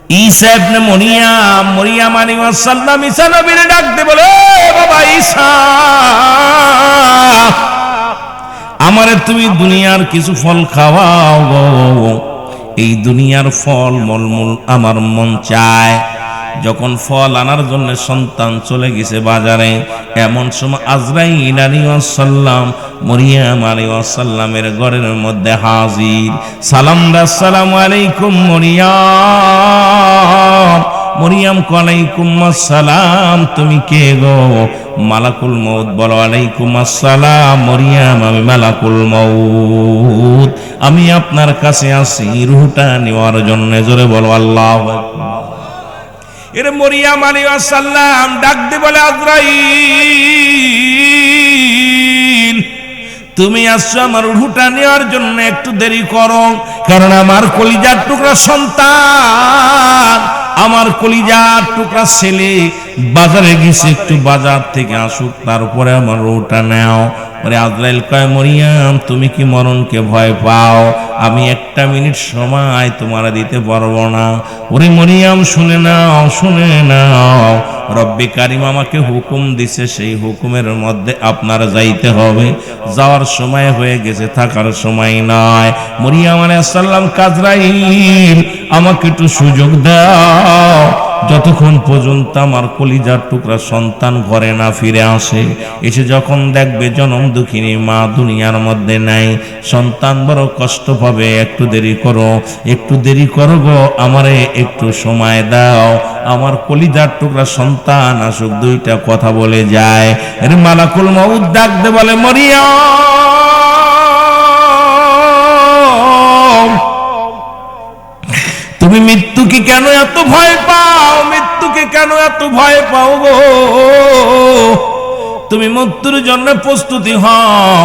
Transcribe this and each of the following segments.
ঈসা ইবনে মরিয়াম আলাইহিস সালাম ঈসা নবীর ডাক দিয়ে বলে, বাবা ঈসা, আমারে তুমি দুনিয়ার কিছু ফল খাওয়াও গো, এই দুনিয়ার ফল মলমূল আমার মন চায়। যখন ফল আনার জন্য সন্তান চলে গেছে বাজারে, এমন সময় আজরাইল আলাইহিস সালাম মরিয়াম আলাইহিস সালামের ঘরের মধ্যে হাজির। সালাম আসসালামু আলাইকুম মরিয়াম। মরিয়াম ওয়ালাইকুম আসসালাম, তুমি কে গো? মালাকুল মউত। বলো আলাইকুম আসসালাম। মরিয়াম, আমি মালাকুল মউত, আমি আপনার কাছে আছি রূহটা নেওয়ার জন্য। জোরে বলো আল্লাহু আকবার। এর মরিয়াম আলাইহিস সালাম ডাক দিয়ে বলে, আজরাইল, তুমি আসছো আমার রূহটা নেওয়ার জন্য, একটু দেরি করো, কারণ আমার কলিজার টুকরা সন্তান, আমার কলিজার টুকরা ছেলে বাজারে গেছে, একটু বাজার থেকে আসুক, তারপরে আমার রূহটা নাও। ওরে আজরাইল কয়, মরিয়াম, তুমি কি মরণকে ভয় পাও? আমি একটা মিনিট সময় তোমার দিতে পারবো না। ওরে মরিয়াম, শুনে নাও, শুনে নাও, রব্বে কারিম আমাকে হুকুম দিছে, সেই হুকুমের মধ্যে আপনার যাইতে হবে। যাওয়ার সময় হয়ে গেছে, থাকার সময় নয়। মরিয়াম আলাইহিস সালাম, আজরাইল, আমাকে একটু সুযোগ দাও, যতক্ষণ পর্যন্ত আমার কলিজার টুকরা সন্তান ঘরে না ফিরে আসে। এসে যখন দেখবে জনম দুঃখিনী মা দুনিয়ার মধ্যে নাই, সন্তান বড় কষ্ট পাবে। একটু দেরি করো, একটু দেরি করো গো, আমারে একটু সময় দাও, আমার কলিজার টুকরা সন্তান আসুক, দুইটা কথা বলে যায়। এর মালাকুল মউত ডাক দে বলে, মরিয়ম, তুমি মৃত্যুকে কেন এত ভয় পাও? মৃত্যুকে কেন এত ভয় পাও গো? তুমি মৃত্যুর জন্য প্রস্তুতি হও,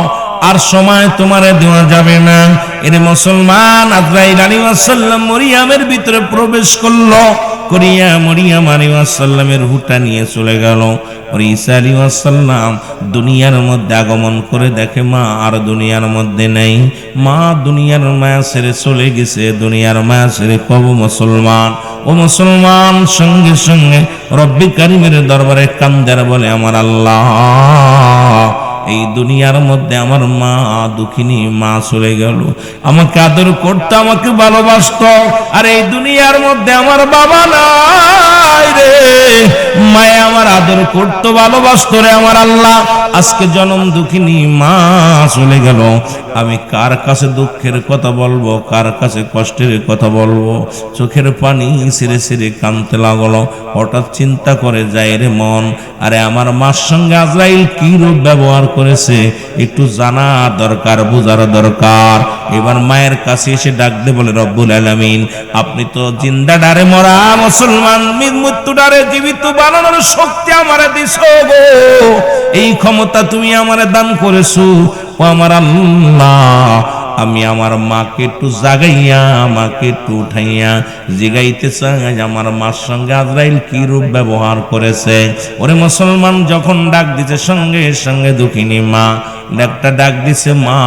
আর সময় তোমারে দেওয়া যাবে না। এর মুসলমান, আজরাইল আলাইহিস সালাম মরিয়ামের ভিতরে প্রবেশ করলো, করিয়া মরিয়াম আলাইহিস সালামের রূহটা নিয়ে চলে গেল। ঈসা আলাইহিস সালাম দুনিয়ার মধ্যে আগমন করে দেখে মা আর দুনিয়ার মধ্যে নেই। মা দুনিয়ার মায়া ছেড়ে চলে গেছে, দুনিয়ার মায়া ছেড়ে কব মুসলমান। ও মুসলমান, সঙ্গে সঙ্গে রব্বে কারিমের দরবারে কান্দার বলে, আমার আল্লাহ, এই দুনিয়ার মধ্যে আমার মা দুঃখিনী মা চলে গেল, আমাকে আদর করতো, আমাকে ভালোবাসতো, আর এই দুনিয়ার মধ্যে আমার বাবা নাই রে, মায়ে আমার আদর করতো, ভালোবাসতো রে। আমার আল্লাহ, আজকে জনম দুঃখিনী মা চলে গেল, আমি কার কাছে দুঃখের কথা বলবো, কার কাছে কষ্টের কথা বলবো? চোখের পানি ছিঁড়ে ছিঁড়ে কাঁদতে লাগলো। হঠাৎ চিন্তা করে যায় রে মন, আরে আমার মার সঙ্গে আজরাইল কি রূপ ব্যবহার করেছে, একটু জানা দরকার, বোঝার দরকার। এবার মায়ের কাছে এসে ডাক দে বলে, রব্বুল আলামিন, আপনি তো জিন্দা ডারে মরা মুসলমান, মৃত্যু ডারে জীবিত বানানোর শক্তি আমারে দিছো গো, এই ক্ষমতা তুমি আমারে দান করেছো। ও আমার আল্লাহ, আমি আমার মাকে একটু জাগাইয়া, আমাকে একটু উঠাইয়া জিগাইতে চাই, আমার মার সঙ্গে আজরাইল কি রূপ ব্যবহার করেছে। ওরে মুসলমান, যখন ডাক দিতে সঙ্গে সঙ্গে দুঃখিনী মা একটা ডাক দিছে মা,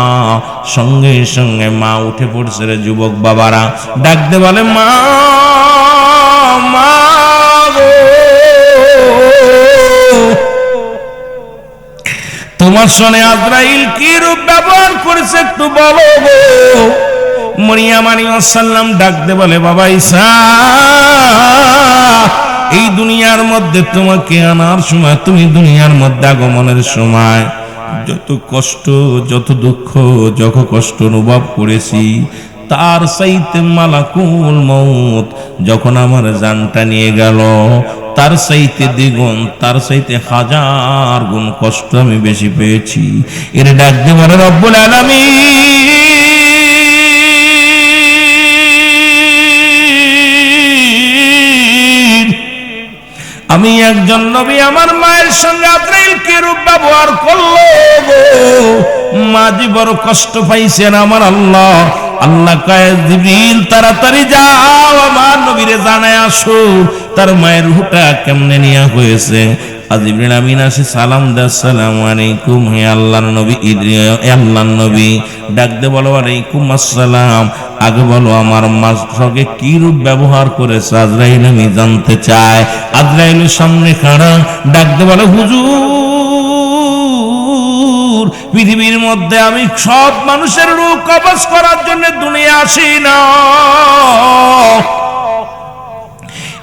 সঙ্গে সঙ্গে মা উঠে পড়ছে রে। যুবক বাবারা ডাক দে বলে, মা, মা গো, তোমার সনে আজরাইল কি রূপ ব্যবহার করেছে একটু বলো গো। মরিয়াম আলাইহিস সালাম ডাক দে বলে, বাবা ঈসা, এই দুনিয়ার মধ্যে তোমাকে আনার সময়, তুমি দুনিয়ার মধ্যে আগমনের সময় যত কষ্ট, যত দুঃখ, যত কষ্ট অনুভব করেছি, তার চাইতে মালাকুল মউত যখন আমার জানটা নিয়ে গেল, তার চাইতে দ্বিগুণ, তার চাইতে হাজার গুণ কষ্ট আমি বেশি পেয়েছি। এর ডাক দিয়ে বলে, রব্বুল আলামিন, আমি একজন নবী, আমার মায়ের সঙ্গে আজরাইল কি রূপ ব্যবহার করলো গো, মাঝি বড় কষ্ট পাইছেন। আমার আল্লাহ, আল্লাহ কয়, জিবরিল তাড়াতাড়ি যাও, আমার নবীরে জানায় আসো তার মায়ের রূহটা কেমনে নিয়া হয়েছে। জিবরিল আমিন আসে সালাম দেয়, আসসালামু আলাইকুম হে আল্লাহর নবী। আল্লাহর নবী ডাক দে বলো ওয়ালাইকুম আসসালাম। আগে বলো আমার মার সঙ্গে কি রূপ ব্যবহার করেছে আজরাইল আমি জানতে চাই। আজরাইলের সামনে খাড়া ডাক দে বলে হুজুর পৃথিবীর মধ্যে আমি সব মানুষের রূপ কবজ করার জন্য দুনিয়া আসি না,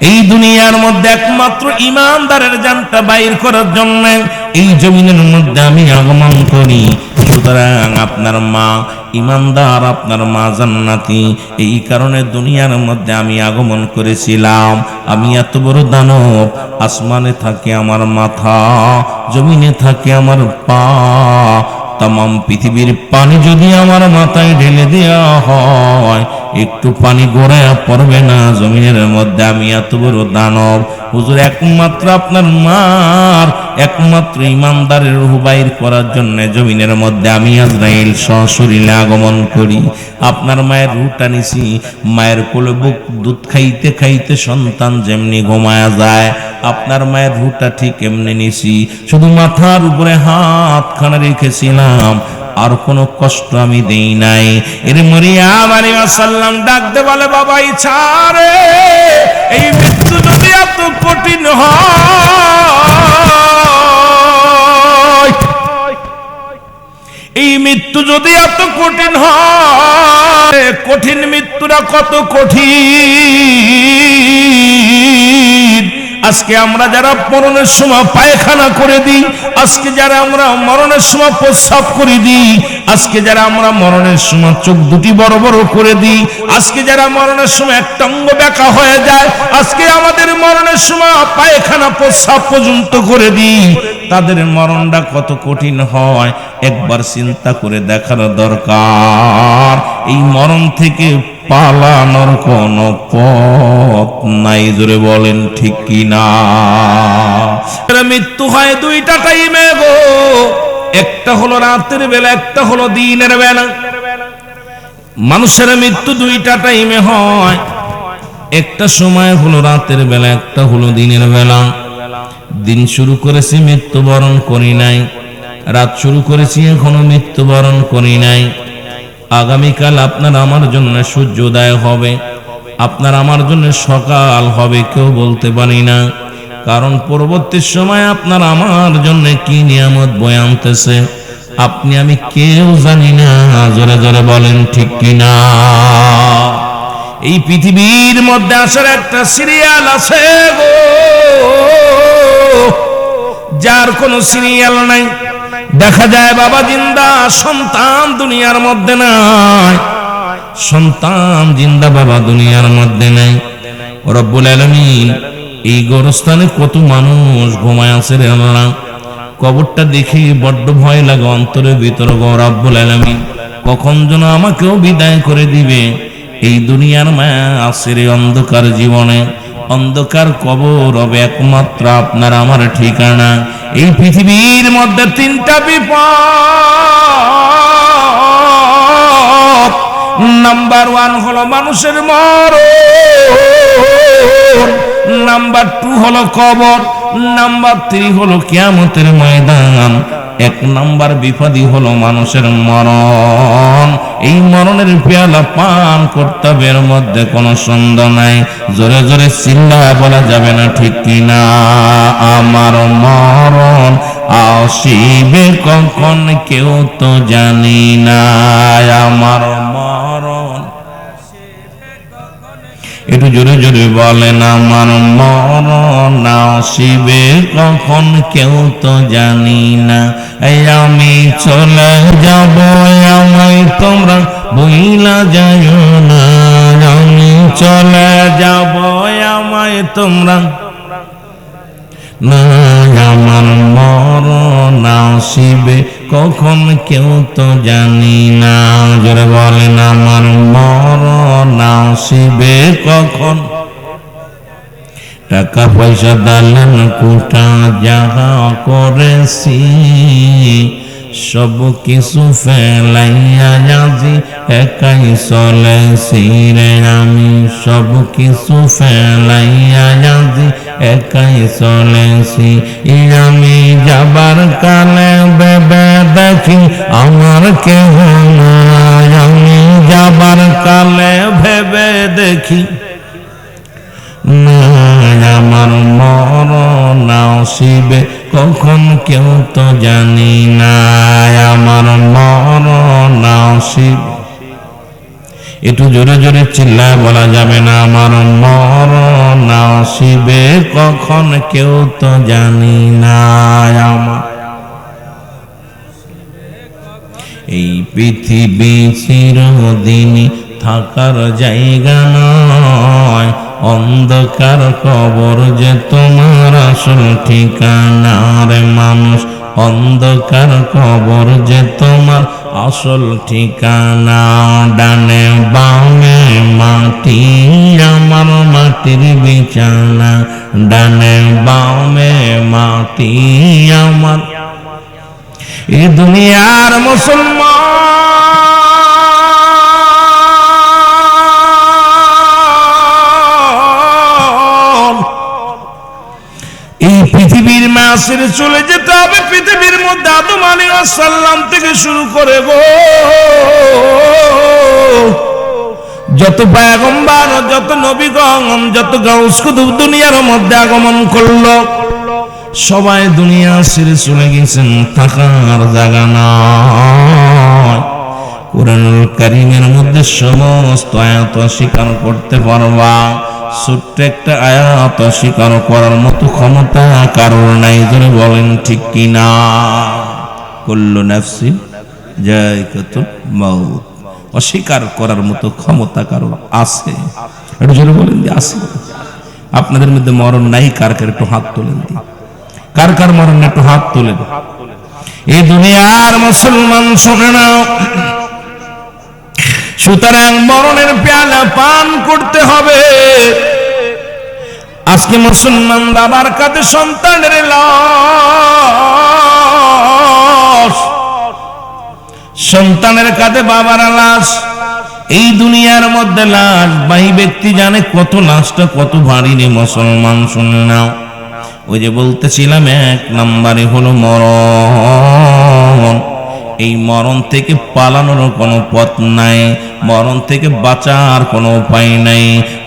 এই দুনিয়ার মধ্যে একমাত্র ইমানদারের জানটা বাইর করার জন্য এই জমিনের মধ্যে আমি আগমন করি। সুতরাং আপনার মা ইমানদার, আপনার মা জান্নাতি, এই কারণে দুনিয়ার মধ্যে আমি আগমন করেছিলাম। আমি এত বড় দানব, আসমানে থাকে আমার মাথা, জমিনে থাকে আমার পা, তাম পৃথিবীর পানি যদি আমার মাথায় ঢেলে দেওয়া হয় একটু পানি গড়ায়া পড়বে না জমিনের মধ্যে। আমি এত বড় দানব হুজুর, একমাত্র আপনার মার একমাত্র ইমানদারের রূহ বাইর করার জন্য জমিনের মধ্যে আমি আজরাইল সশরীরে আগমন করি। আপনার মায়ের রূহটা নিছি, মায়ের কোলে বুক দুধ খাইতে খাইতে সন্তান যেমনি ঘুমায়া যায়, আপনার মায়ের রূহটা ঠিক এমনি নিছি। শুধু মাথার উপরে হাতখানা রেখেছিলাম, আর কোনো কষ্ট আমি দেই নাই। এর মরিয়াম আলাইহিস সালাম ডাকতে বলে বাবা ইচ্ছা রে, এই মৃত্যু যদি এত কঠিন হয়, এই মৃত্যু যদি এত কঠিন হয়, কঠিন মৃত্যুটা কত কঠিন। আজকে আমরা যারা মরণের সময় পায়খানা করে দিই, আজকে যারা আমরা মরণের সময় প্রস্রাব করে দিই, আজকে যারা আমরা মরণের সময় চোখ দুটি বড় বড় করে দিই, আজকে যারা মরণের সময় একটা অঙ্গ ব্যাকা হয়ে যায়, আজকে আমাদের মরণের সময় পায়খানা প্রস্রাব পর্যন্ত করে দিই, তাদের মরণটা কত কঠিন হয় একবার চিন্তা করে দেখার দরকার। এই মরণ থেকে পালানোর কোন পথ নাই, জোরে বলেন ঠিক কি না? মৃত্যু হয় দুইটা টাইমে গো, একটা হলো রাতের বেলা, একটা হলো দিনের বেলা। মানুষের মৃত্যু দুইটা টাইমে হয়, একটা সময় হলো রাতের বেলা, একটা হলো দিনের বেলা। দিন শুরু করেছি মৃত্যুবরণ করি নাই, রাত শুরু করেছি এখনো মৃত্যুবরণ করি নাই। আগামীকাল আপনার আমার জন্য সূর্যোদয় হবে, আপনার আমার জন্য সকাল হবে, কেউ বলতে পারি না। কারণ পরবর্তী সময় আপনার আমার জন্য কি নিয়ামত বয়ে আনতেছে আপনি আমি কেউ জানি না, জোরে জোরে বলেন ঠিক কিনা? এই পৃথিবীর মধ্যে আসার একটা সিরিয়াল আছে গো, যার কোনো সিরিয়াল নাই। দেখা যায় বাবা জিন্দা, সন্তান দুনিয়ার মধ্যে নাই, সন্তান জিন্দা, বাবা দুনিয়ার মধ্যে নাই। রব্বুল আলামিন এই গোরস্থানে কত মানুষ ঘুমায় আছে রে আল্লাহ, কবরটা দেখে বড্ড ভয় লাগে অন্তরের ভিতরে গো রব্বুল আলামিন, কখন যেন আমাকেও বিদায় করে দিবে। এই দুনিয়ার মায়া আছে রে অন্ধকার জীবনে, অন্ধকার কবর হবে একমাত্র আপনার আমার ঠিকানা। এই পৃথিবীর মধ্যে তিনটা বিপদ, নাম্বার 1 হলো মানুষের মরণ, নাম্বার 2 হলো কবর, নাম্বার 3 হলো কিয়ামতের ময়দান। 1 নাম্বার বিপদই হলো মানুষের মরণ। এই মরণের পেয়ালা পান করতে হবে, এর মধ্যে কোনো সন্দেহ নাই। জোরে জোরে চিল্লা বলা যাবে না ঠিক কিনা? আমার মরণ আসিবে কখন কেউ তো জানি না, আমার মরণ। একটু জোরে জোরে বলেন, আমার মরণ আসিবে কখন কেউ তো জানি না। এই আমি চলে যাব, আমায় তোমরা বইলা যাইও না, আমি চলে যাব, আমায় তোমরা না, আমার মরণ আসিবে কখন কেউ তো জানি না। জোরে বলেন, আমার মরণ আসিবে কখন। টাকা পয়সা দালান কোঠা যাহা করেছি সব কিছু ফেলাইয়া আজি একাই চলেছি রে আমি, সব কিছু ফেলাইয়া আজি একাই চলেছি। আমি যাবার কালে ভেবে দেখি আমার কেহ নাই, আমি যাবার কালে ভেবে দেখি আমার মরণ আসিবে কখন কেউ তো জানি না, আমার মরণ আসিবে। একটু জোরে জোরে চিল্লায় বলা যাবে না, আমার মরণ আসিবে কখন কেউ তো জানি না। আমার এই পৃথিবী চিরদিনই থাকার জায়গা নয়, অন্ধকার কবর যে তোমার আসল ঠিকানা রে মানুষ, অন্ধকার কবর যে তোমার আসল ঠিকানা। ডানে বামে মাটি আমার মাটির বিছানা, ডানে বামে মাটি আমার। এই দুনিয়ার মুসলমান এই পৃথিবীর মাসের চলে যেতে হবে। পৃথিবীর মধ্যে আদম আলাইহিস সালাম থেকে শুরু করে গো যত পয়গম্বর, যত নবীগণ, যত গাউস কুতুব দুনিয়ার মধ্যে আগমন করলো, সবাই দুনিয়া ছেড়ে চলে গেছেন, থাকার জায়গা নয়। কুরআনুল কারীমের মধ্যে সমস্ত আয়াত স্বীকার করতে পারবা, ছোট্ট একটা আয়াত স্বীকার করার মতো ক্ষমতা কারোর নাই। জোরে বলেন ঠিক কিনা? কুল্লু নাফসিন যায়কাতুল মাউত, অস্বীকার করার মতো ক্ষমতা কারোর আছে? একটু জোরে বলেন যে আছে। আপনাদের মধ্যে মরণ নাই কার কার? একটু হাত তোলেন। কার কার মরণ একটু হাত তোলেন। এই দুনিয়ার মুসলমান শুনে নাও, সুতরাং মরণের পেয়ালা পান করতে হবে। আজকে মুসলমান বাবার কাছে সন্তানের লাশ, সন্তানের কাছে বাবার লাশ। এই দুনিয়ার মধ্যে লাশ বাহী ব্যক্তি জানে কত লাশটা কত ভারী রে মুসলমান শুনে নাও। ওই যে বলতেছিলাম, এক নম্বরে হলো মরণ। এই মরণ থেকে পালানোর কোনো পথ নাই, মরণ থেকে বাঁচার কোনো উপায় নাই।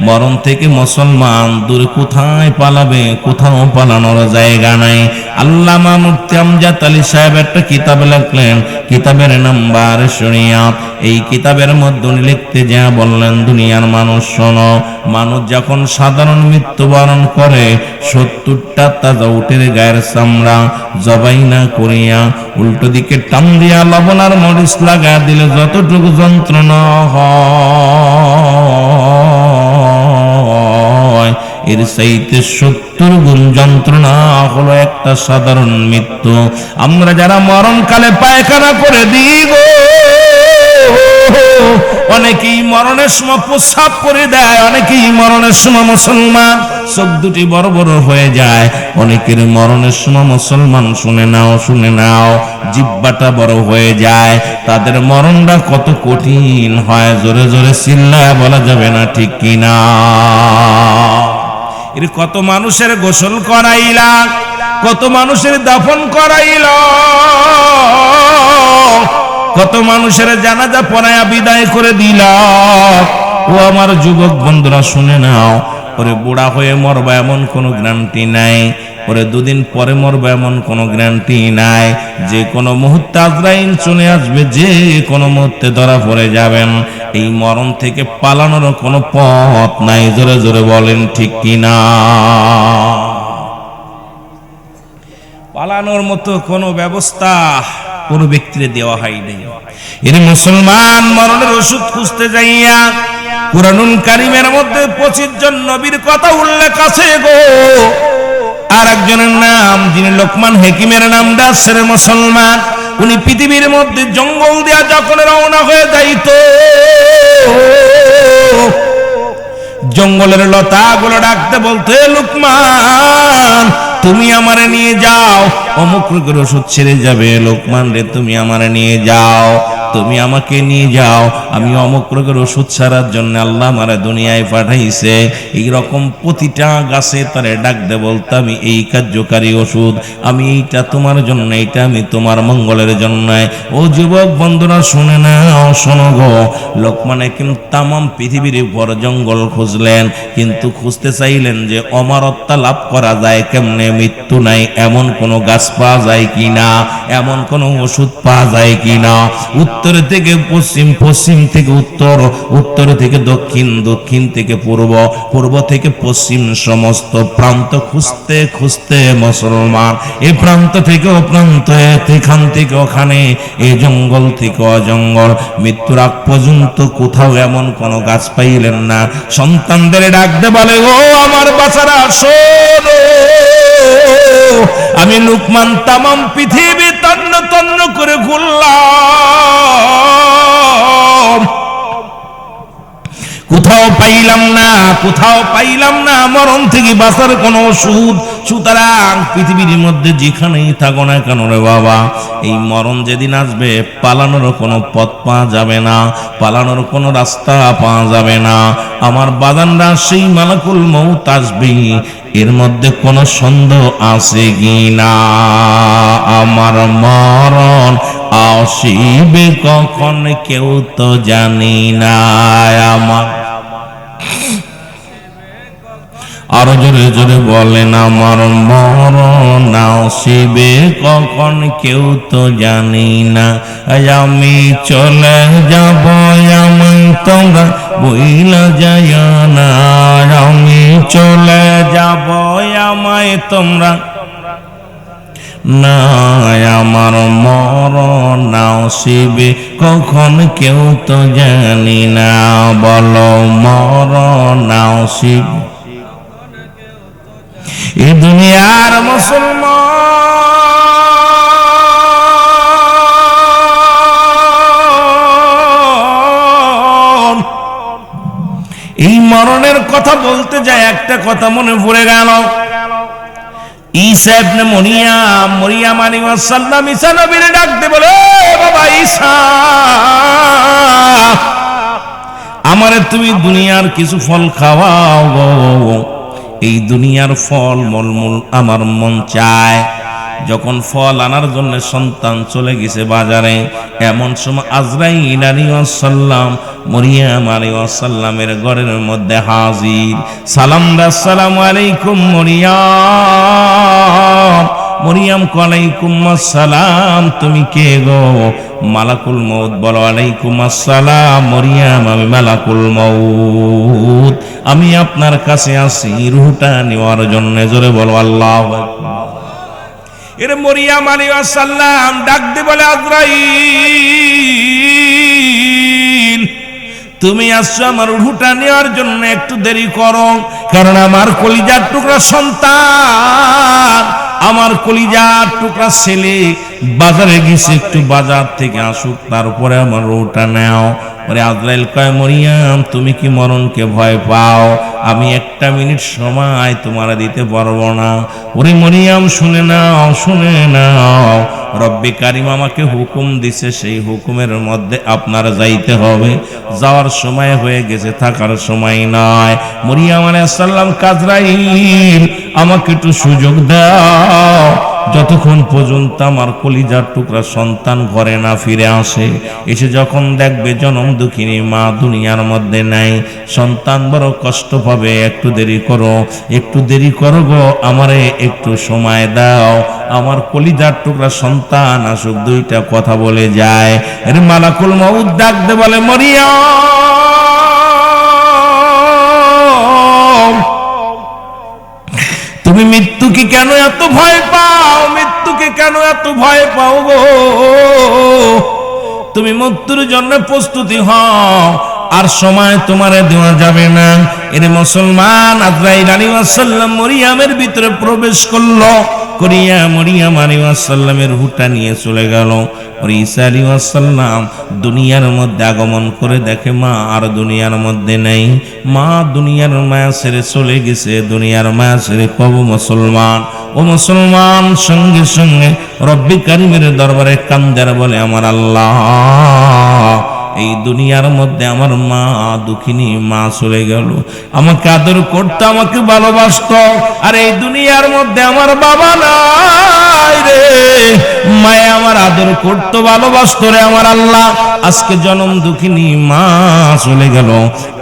মরণ থেকে মুসলমান দূরে কোথায় পালাবে? কোথাও পালানোর জায়গা নাই। আল্লামা মুফতি আমজাদ আলী সাহেব একটা কিতাব লিখলেন, কিতাবের নাম্বার শরিয়াত। এই কিতাবের মধ্যে লিখতে যা বললেন, দুনিয়ার মানুষ শোনো, মানুষ যখন সাধারণ মৃত্যুবরণ করে 70টা তাজা উটের গায়ের চামড়া জবাই না করিয়া উল্টো দিকে টান দিয়া লবণ আর মরিচ লাগা দিলে যতটুকু যন্ত্রণা হয়, এর চাইতে 70 গুণ যন্ত্রণা হলো একটা সাধারণ মৃত্যু। আমরা যারা মরণকালে পায়খানা করে দিই গো, অনেকেই মরণের সময় প্রস্রাব করে দেয়, অনেকেই মরণের সময় মুসলমান চোখ দুটি বড় বড় হয়ে যায়, অনেকের মরণের সময় মুসলমান শুনে নাও, শুনে নাও, জিহ্বাটা বড় হয়ে যায়। তাদের মরণটা কত কঠিন হয়, জোরে জোরে চিল্লায় বলা যাবে না ঠিক কিনা? এর কত মানুষের গোসল করাইলা, কত মানুষের দাফন করাইলা, কত মানুষের জানাজা পড়ায়া বিদায় করে দিলা। ও আমার যুবক বন্ধুরা শুনে নাও, ওরে বুড়া হয়ে মরবা এমন কোনো গ্যারান্টি নাই, ওরে দুদিন পরে মরবা এমন কোনো গ্যারান্টি নাই। যে কোনো মুহূর্তে আজরাইল চলে আসবে, যে কোনো মুহূর্তে ধরা পড়ে যাবেন। এই মরণ থেকে পালানোর কোনো পথ নাই। জোরে জোরে বলেন ঠিক কিনা? পালানোর মতো কোনো ব্যবস্থা কোন ব্যক্তির দেওয়া হয়নি। এর মুসলমান মরণের ওষুধ খুঁজতে যাইয়া কুরআনুল কারীমের মধ্যে 25 জন নবীর কথা উল্লেখ আছে গো। আর একজনের নাম, যিনি লোকমান হাকিমের নাম দাসের মুসলমান, উনি পৃথিবীর মধ্যে জঙ্গল দিয়া যখন রওনা হয়ে যাইতো, জঙ্গলের লতাগুলো ডাকতে বলতে, লোকমান তুমি আমারে নিয়ে যাও, অমুক রোগের ওষুধ ছেড়ে যাবে। লোকমান রে তুমি আমারে নিয়ে যাও, তুমি আমাকে নিয়ে যাও, আমি অমুক রোগের ওষুধ ছাড়ার জন্য আল্লাহ আমারে দুনিয়ায় পাঠাইছে। এইরকম প্রতিটা গাছে তারে ডাকতে বলতে, আমি এই কার্যকারী ওষুধ, আমি এইটা তোমার জন্য, এইটা আমি তোমার মঙ্গলের জন্য। ও যুবক বন্ধুরা শুনে নাও, শোনো গো, লোকমান হাকিম তামাম পৃথিবীর উপর জঙ্গল খুঁজলেন, কিন্তু খুঁজতে চাইলেন যে অমরত্ব লাভ করা যায় কেমনে, মৃত্যু নাই এমন কোন গাছ পাওয়া যায় কিনা, এমন কোন ওষুধ পাওয়া যায় কিনা। উত্তর থেকে পশ্চিম, পশ্চিম থেকে উত্তর, উত্তর থেকে দক্ষিণ, দক্ষিণ থেকে পূর্ব, পূর্ব থেকে পশ্চিম, সমস্ত প্রান্ত খুঁজতে খুঁজতে মুসলমান এই প্রান্ত থেকে ও প্রান্ত, এখান থেকে ওখানে, এই জঙ্গল থেকে অজঙ্গল, মৃত্যুর আগ পর্যন্ত কোথাও এমন কোন গাছ পাইলেন না। সন্তানদের ডাকতে বলে, ও আমার বাচ্চারা শোনো, আমি লোকমান তামাম পৃথিবী তন্ন তন্ন করে ঘুরলাম, কোথাও পাইলাম না, কোথাও পাইলাম না মরণ থেকে বাঁচার কোনো ওষুধ। সুতরাং পৃথিবীর মধ্যে যেখানেই থাকো না কেন রে বাবা, এই মরণ যেদিন আসবে পালানোর কোনো পথ পাওয়া যাবে না, পালানোর কোনো রাস্তা পাওয়া যাবে না। আমার বাদানরা সেই মালাকুল মউত আসবে, এর মধ্যে কোনো সন্দেহ আছে কি না? আমার মরণ আসিবে কখন কেউ তো জানি না। আমার আরো জোরে জোরে বলেন, আমার মরণ আসিবে কখন কেউ তো জানি না। আমি চলে যাব, আমি তোমরা বইলা যায় না, আমি চলে যাব, আমায় তোমরা না। আমার মরণ আসিবে কখন কেউ তো জানি না, বলো মরণ আসিবে। এই দুনিয়ার মুসলমান এই মরণের কথা বলতে যায় একটা কথা মনে পড়ে গেল। ঈসা ইবনে মরিয়াম, মরিয়াম আলাইহিস সালাম ঈসা নবীরে ডাকতে বলে, বাবা ঈসা, আমারে তুমি দুনিয়ার কিছু ফল খাওয়াও গো, এই দুনিয়ার ফল মলমূল আমার মন চায়। যখন ফল আনার জন্য সন্তান চলে গেছে বাজারে, এমন সময় আজরাইল আলাইহিস সালাম মরিয়াম আলাইহিস সালামের ঘরের মধ্যে হাজির। সালাম, আসসালামু আলাইকুম মরিয়াম। মরিয়াম ওয়ালাইকুম আসসালাম, তুমি কে গো? মালাকুল মউত। বলো ওয়ালাইকুম আসসালাম মরিয়াম, আমি মালাকুল মউত, আমি আপনার কাছে আসি রূহটা নেওয়ার জন্য। জোরে বলো আল্লাহু আকবার। এর মরিয়াম আলাইহিস সালাম ডাক দিয়ে বলে, আজরাইল, তুমি আসছো আমার রূহটা নেওয়ার জন্য, একটু দেরি করো, কারণ আমার কলিজার টুকরা সন্তান, আমার কলিজার টুকরা ছেলে বাজারে গেছে, একটু বাজার থেকে আসুক, তারপরে আমার রূহটা নাও। ওরে আজরাইল কয়, মরিয়াম তুমি কি মরণকে ভয় পাও? আমি একটা মিনিট সময় তোমার দিতে পারবো না। ওরে মরিয়াম শুনে নাও, শুনে নাও, রব্বে কারিম আমাকে হুকুম দিছে, সেই হুকুমের মধ্যে আপনার যাইতে হবে। যাওয়ার সময় হয়ে গেছে, থাকার সময় নয়। মরিয়াম আলাইহিস সালাম, আজরাইল আমাকে একটু সুযোগ দাও, যতক্ষণ পর্যন্ত আমার কলিজার টুকরা সন্তান ঘরে না ফিরে আসে। এসে যখন দেখবে জনম দুঃখিনী মা দুনিয়ার মধ্যে নাই, সন্তান বড় কষ্ট পাবে। একটু দেরি করো, একটু দেরি করো গো, আমারে একটু সময় দাও, আমার কলিজার টুকরা সন্তান আসুক, দুইটা কথা বলে যায়। এর মালাকুল মউত ডাক দে বলে, মরিয়ম, তুমি মৃত্যুকে কেন এত ভয় পাও? মৃত্যুকে কেন এত ভয় পাও গো? তুমি মৃত্যুর জন্য প্রস্তুতি হও, আর সময় তোমারে দেওয়া যাবে না। এর মুসলমান আজরাইল আলাইহিস সালাম মরিয়ামের ভিতরে প্রবেশ করলো। করিয়া মরিয়ম আলাইহিস সালামের রূহটা নিয়ে চলে গেল। ঈসা আলাইহিস সালাম দুনিয়ার মধ্যে আগমন করে দেখে মা আর দুনিয়ার মধ্যে নেই। মা দুনিয়ার মায়া ছেড়ে চলে গেছে, দুনিয়ার মায়া ছেড়ে কবে মুসলমান। ও মুসলমান সঙ্গে সঙ্গে রব্বি কারীমের দরবারে কান্দার বলে, আমার আল্লাহ, এই দুনিয়ার মধ্যে আমার মা দুঃখিনী মা চলে গেল, আমাকে আদর করতো, আমাকে ভালোবাসতো, আর এই দুনিয়ার মধ্যে আমার বাবা নাই রে, মায়ে আমার আদর করতো, ভালোবাসতো রে আমার আল্লাহ। আজকে জনম দুঃখিনী মা চলে গেল,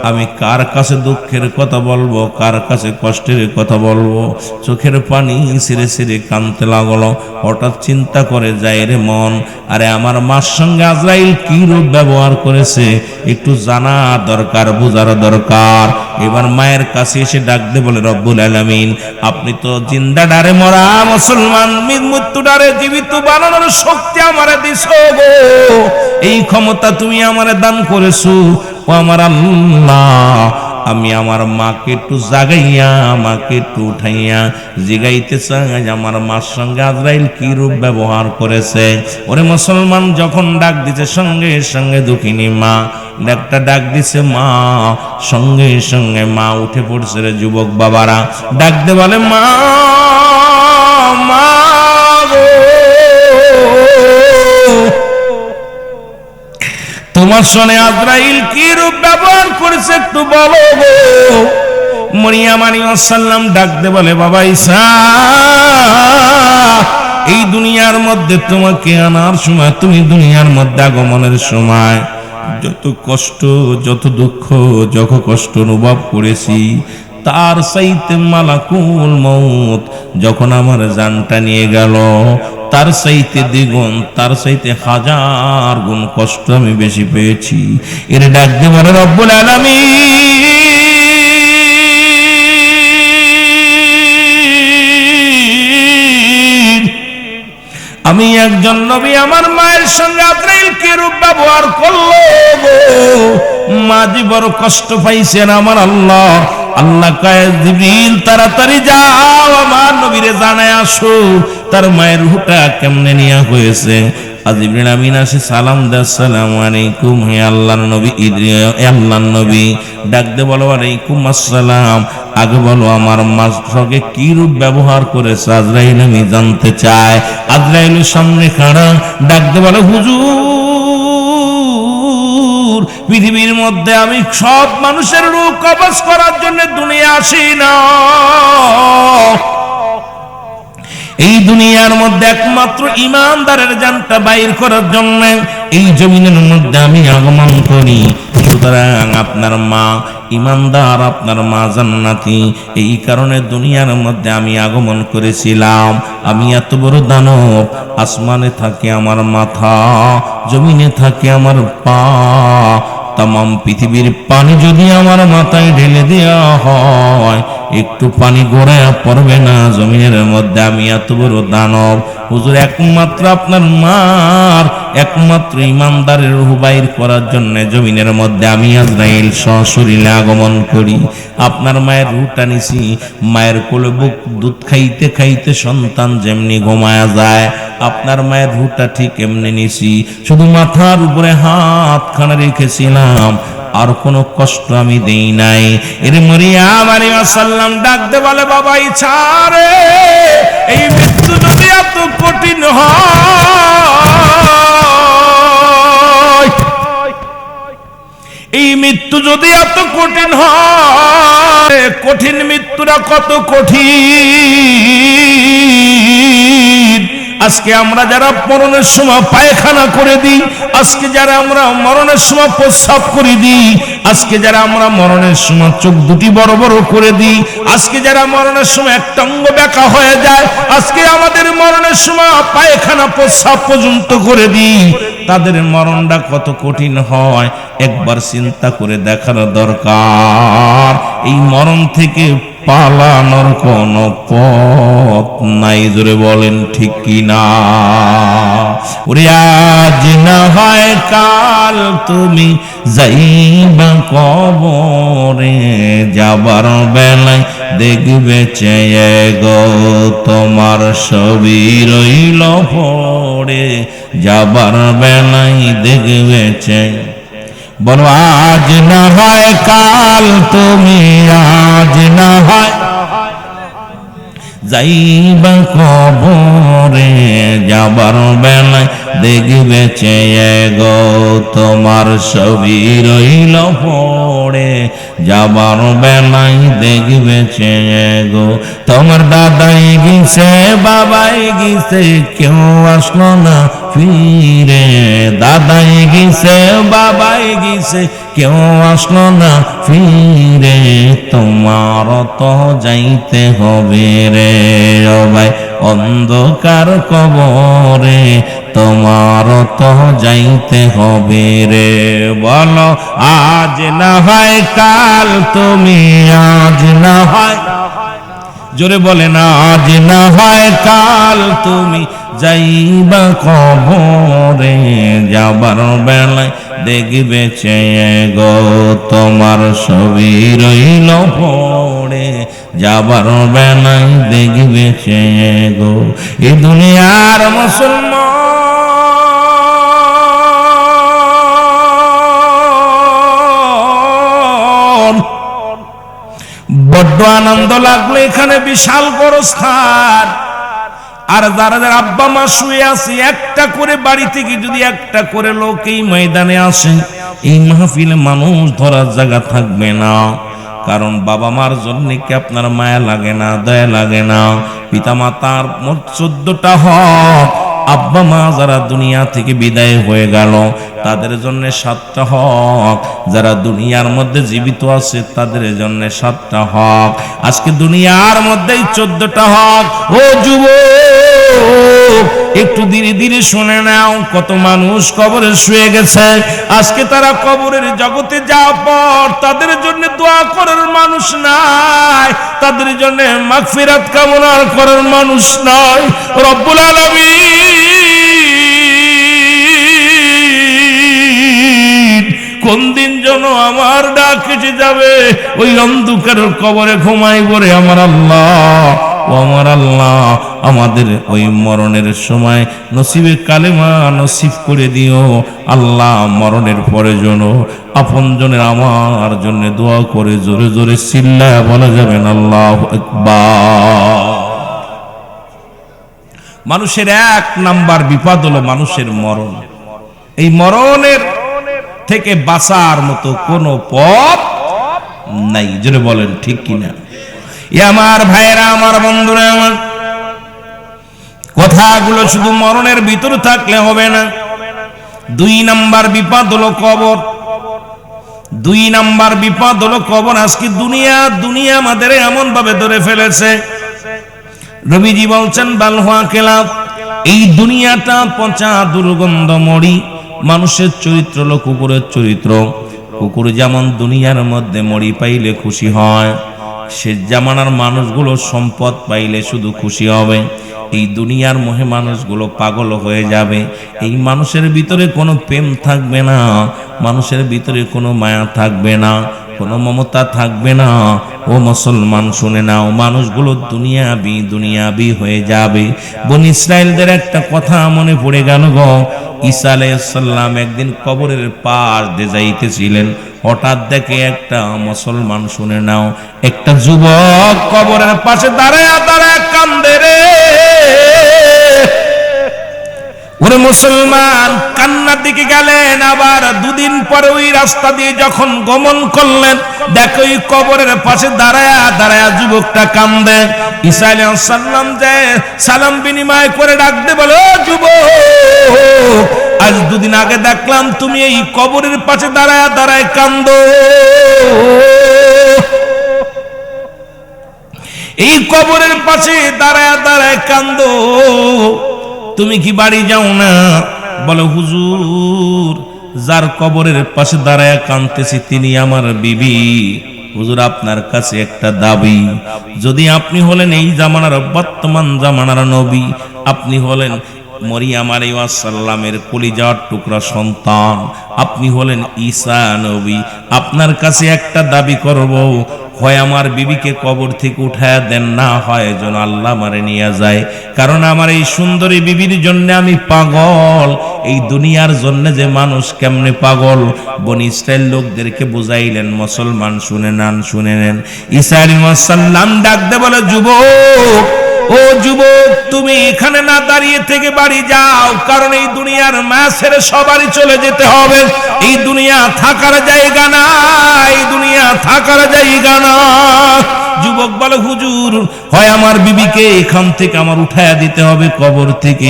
আমি কার কাছে দুঃখের কথা বলবো, কার কাছে কষ্টের কথা বলবো? চোখের পানি ছিঁড়ে ছিঁড়ে কাঁদতে লাগলো। হঠাৎ চিন্তা করে যায় রে মন, আরে আমার মার সঙ্গে আজরাইল কি রূপ ব্যবহার করেছে একটু জানা দরকার, বোঝার দরকার। এবার মায়ের কাছে এসে ডাক দে বলে, রব্বুল আলামিন, আপনি তো জিন্দা ডারে মরা মুসলমান, মৃত্যু ডারে জীবিত বানানোর শক্তি আমারে দিছো গো, এই ক্ষমতা তুমি আমারে দান করেছো। ও আমার আল্লাহ, আমি আমার মাকে একটু জাগাইয়া, মাকে একটু উঠাইয়া জিগাইতে চাই আমার মার সঙ্গে আজরাইল কি রূপ ব্যবহার করেছে। ওরে মুসলমান, যখন ডাক দিছে সঙ্গে সঙ্গে দুঃখিনী মা একটা ডাক দিছে মা, সঙ্গে সঙ্গে মা উঠে পড়ছে রে যুবক বাবারা, ডাক দে বলে, মা মা গো, তোমার সনে আজরাইল কি রূপ ব্যবহার করেছে একটু বলো গো। মরিয়ম আলাইহিস সালাম ডাক দে বলে, বাবা ঈসা, এই দুনিয়ার মধ্যে তোমাকে আনার সময়, তুমি দুনিয়ার মধ্যে আগমনের সময় যত কষ্ট, যত দুঃখ, যত কষ্ট অনুভব করেছি, তার চাইতে মালাকুল মউত যখন আমার জানটা নিয়ে গেল, তার চাইতে দ্বিগুণ, তার চাইতে হাজার গুণ কষ্ট আমি বেশি পেয়েছি। এর ডাক দিয়ে বলে, রব্বুল আলামিন, আমি একজন নবী, আমার মায়ের সঙ্গে আজরাইল কি রূপ ব্যবহার করলো গো, মা যে বড় কষ্ট পাইছেন আমার আল্লাহ। আল্লাহ কয়, জিবরিল তাড়াতাড়ি যাও আমার নবীরে জানায় আসো তার মায়ের রূহটা কেমনে নিয়া হয়েছে। জিবরিল আমিন আসে সালাম দে, আসসালামু আলাইকুম, হে আল্লাহর নবী, আল্লাহর নবী। ডাক দে বলো, ওয়ালাইকুম আসসালাম। আগে বলো আমার মার সঙ্গে কি রূপ ব্যবহার করেছে আজরাইল, আমি জানতে চাই। আজরাইলের সামনে খাড়া, ডাক দে বলো, হুজুর, পৃথিবীর মধ্যে আমি সব মানুষের রূহ কবজ করার জন্য দুনিয়া আসি না, এই দুনিয়ার মধ্যে একমাত্র ইমানদারের জানটা বাইর করার জন্য এই জমিনের মধ্যে আমি আগমন করি। সুতরাং আপনার মা ইমানদার, আপনার মা জান্নাতি, এই কারণে দুনিয়ার মধ্যে আমি আগমন করেছিলাম। আমি এত বড় দানব, আসমানে থাকে আমার মাথা, জমিনে থাকে আমার পা, তামাম পৃথিবীর পানি যদি আমার মাথায় ঢেলে দেওয়া হয় একটু পানি গড়ায়া পড়বে না জমিনের মধ্যে। আমি এত বড় দানব। হুজুর, একমাত্র আপনার মার, একমাত্র ইমানদারের রূহ বাইর করার জন্য জমিনের মধ্যে আমি আজরাইল সশরীরে আগমন করি। আপনার মায়ের রূহটা নিছি, মায়ের কোলে বুক দুধ খাইতে খাইতে সন্তান যেমনি ঘুমায়া যায়, আপনার মায়ের রূহটা ঠিক এমনি নিছি, শুধু মাথার উপরে হাতখানা রেখেছিলাম, আর কোনো কষ্ট আমি দেই নাই। এর মরিয়ম আলাইহিস সালাম ডাক দে বলে, বাবা ঈসা রে, এই মৃত্যু যদি এত কঠিন হয়, এই মৃত্যু যদি এত কঠিন হয়, কঠিন মৃত্যুটা কত কঠিন। আজকে আমরা যারা মরণের সময় পায়খানা করে দিই, আজকে যারা আমরা মরণের সময় প্রস্রাব করে দিই, আজকে যারা আমরা মরণের সময় চোখ দুটি বড় বড় করে দিই, আজকে যারা মরণের সময় একটা অঙ্গ ব্যাকা হয়ে যায়, আজকে আমাদের মরণের সময় পায়খানা প্রস্রাব পর্যন্ত করে দিই, তাদের মরণটা কত কঠিন হয় একবার চিন্তা করে দেখার দরকার। এই মরণ থেকে পালানোর কোন পথ নাই, জোরে বলেন ঠিক কিনা? ওরে আজ না হয় কাল তুমি যাইবা কবরে, যাবার বেলায় দেখবে চেয়ে গো তোমার ছবি রইল পড়ে, যাবার বেলায় দেখবে চেয়ে। বলো আজ না হয় কাল তুমি, আজ না হয় যাইবা কবরে, যাবার বেলায় দেখবে চেয়ে গো তোমার ছবি রইল পড়ে, যাবার বেলায় দেখবে চেয়ে গো। তোমার দাদাই গেছে বাবাই গেছে কেউ আসলো না ফিরে, দাদাই গেছে বাবাই গেছে কেউ আসলো না ফিরে, তোমার তো যাইতে হবে রে ও ভাই অন্ধকার কবরে, তোমার তো যাইতে হবে রে। বলো আজ না হয় কাল তুমি, আজ না হয়, জোরে বলে না, আজ না হয় কাল তুমি যাইবা কবরে, যাবার বেলায় দেখবে চেয়ে গো তোমার ছবি রইল পড়ে, যাবার বেলায় দেখবে চেয়ে গো। এ দুনিয়ার মুসলমান বড্ড আনন্দ লাগলো, এখানে বিশাল গোরস্থান, আর যারা যারা আব্বা মা শুয়ে আছে একটা করে বাড়ি থেকে যদি একটা করে লোক এই ময়দানে আসে, এই মাহফিলে মানুষ ধরার জায়গা থাকবে না। কারণ বাবা মার জন্য কি আপনার মায়া লাগে না, দয়া লাগে না? পিতা মাতার মোট 14টা হক, আব্বা মা যারা দুনিয়া থেকে বিদায় হয়ে গেল তাদের জন্য 7টা হক, যারা দুনিয়ার মধ্যে জীবিত আছে তাদের জন্য 7টা হক। আজকে দুনিয়ার মধ্যেই 14টা হক। ও যুবক, একটু ধীরে ধীরে শুনে নাও, কত মানুষ কবরে শুয়ে গেছে, আজকে তারা কবরের জগতে যাওয়ার পর তাদের জন্য দোয়া করার মানুষ নাই, তাদের জন্য মাগফিরাত কামনা করার মানুষ নাই। রব্বুল আলামিন কোন দিন যেন আমার ডাক এসে যাবে, ওই অন্ধকার কবরে ঘুমাই পড়ে আমার আল্লাহ, ও আমার আল্লাহ আমাদের ওই মরণের সময় নসিবে কালেমা নসিব করে দিও আল্লাহ। মরণের পরে যেন আপন জনের আমার জন্য দোয়া করে জোরে জোরে চিল্লায়া বলা যাবেন আল্লাহু আকবার। মানুষের 1 নাম্বার বিপদ হলো মানুষের মরণ। এই মরণের থেকে বাঁচার মতো কোনো পথ নাই, জোরে বলেন ঠিক কিনা? আমার ভাইয়েরা, আমার বন্ধুরা, আমার কথাগুলো শুধু মরণের ভিতরে থাকলে হবে না। 2 নাম্বার বিপদ হলো কবর। 2 নাম্বার বিপদ হলো কবর। আজকে দুনিয়া আমাদের এমন ভাবে ধরে ফেলেছে, নবীজি বলছেন বালহুয়া কেলাব, এই দুনিয়াটা পচা দুর্গন্ধ মরি। মানুষের চরিত্র হলো কুকুরের চরিত্র। কুকুর যেমন দুনিয়ার মধ্যে মরি পাইলে খুশি হয়, সে জামানার মানুষগুলো সম্পদ পাইলে শুধু খুশি হবে। এই দুনিয়ার মোহে মানুষগুলো পাগল হয়ে যাবে। এই মানুষের ভিতরে কোনো প্রেম থাকবে না, মানুষের ভিতরে কোনো মায়া থাকবে না, কোনো মমতা থাকবে না। ও মুসলমান শুনে নাও, মানুষগুলো দুনিয়াবি হয়ে যাবে। বনি ইসরাইলদের একটা কথা মনে পড়ে গেল গো। ঈসা আলাইহিস সালাম একদিন কবরের পাশ দিয়ে যাইতেছিলেন, হঠাৎ দেখে একটা মুসলমান, শুনে নাও, একটা যুবক কবরের পাশে দাঁড়ায় দাঁড়ায় কান্দে রে। ওরে মুসলমান কান্নার দিকে গেলেন, আবার 2 দিন পরে ওই রাস্তা দিয়ে যখন গমন করলেন, দেখো ওই কবরের পাশে দাঁড়ায়া দাঁড়ায়া যুবকটা কান্দে। ঈসা আলাইহিস সালাম যে সালাম বিনিময় করে ডাক দে, বলে ও যুবক, আজ 2 দিন আগে দেখলাম তুমি এই কবরের পাশে দাঁড়ায়া দাঁড়ায় কান্দো। এই কবরের পাশে দাঁড়ায়া দাঁড়ায় কান্দো, তুমি কি বাড়ি যাও না? বলে হুজুর, যার কবরের পাশে দাঁড়ায় কাঁদতেছি তিনি আমার বিবি। হুজুর, আপনার কাছে একটা দাবি, যদি আপনি হলেন এই জামানার বর্তমান জামানার নবী, আপনি হলেন মরিয়ম আলাইহিস সালামের কলিজার টুকরা সন্তান, আপনি হলেন ঈসা নবী। আপনার কাছে একটা দাবি করব, হয় আমার বিবিকে কবর থেকে উঠায়া দেন, না হয় যেন আল্লাহ আমারে নিয়ে যায়। কারণ আমার এই সুন্দরী বিবির জন্য আমি পাগল। এই দুনিয়ার জন্য যে মানুষ কেমনে পাগল, বনি ইসরাইল লোকদেরকে বুঝাইলেন। মুসলমান শুনে নেন। ঈসা আলাইহিস সালাম ডাক দে বলে, যুবক, ও যুবক, তুমি এখানে না দাঁড়িয়ে থেকে বাড়ি যাও, কারণ এই দুনিয়ার মায়া ছেড়ে সবারই চলে যেতে হবে। এই দুনিয়া থাকার জায়গা না, এই দুনিয়া থাকার জায়গা না। যুবক বলে, হুজুর, হয় আমার বিবিকে এখান থেকে আমার উঠায়া দিতে হবে কবর থেকে,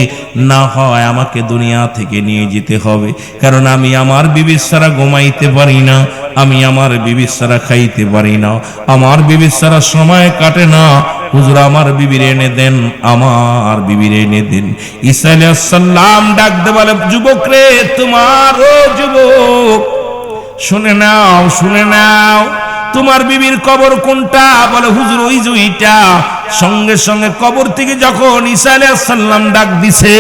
না হয় আমাকে দুনিয়া থেকে নিয়ে যেতে হবে। কারণ আমি আমার বিবির ছাড়া ঘুমাইতে পারি না, আমি আমার বিবির ছাড়া খাইতে পারি না, আমার বিবির ছাড়া সময় কাটে না। হুজুর, আমার বিবির এনে দেন, আমার বিবির এনে দেন। ঈসা আলাইহিস সালাম ডাক দে বলে, যুবক রে, তোমার, ও যুবক, শুনে নাও, তোমার বিবির কবর কোনটা? বলে, হুজুর, ওই যে ওইটা। সঙ্গে সঙ্গে কবর থেকে যখন ঈসা আলাইহিস সালাম ডাক দিছে,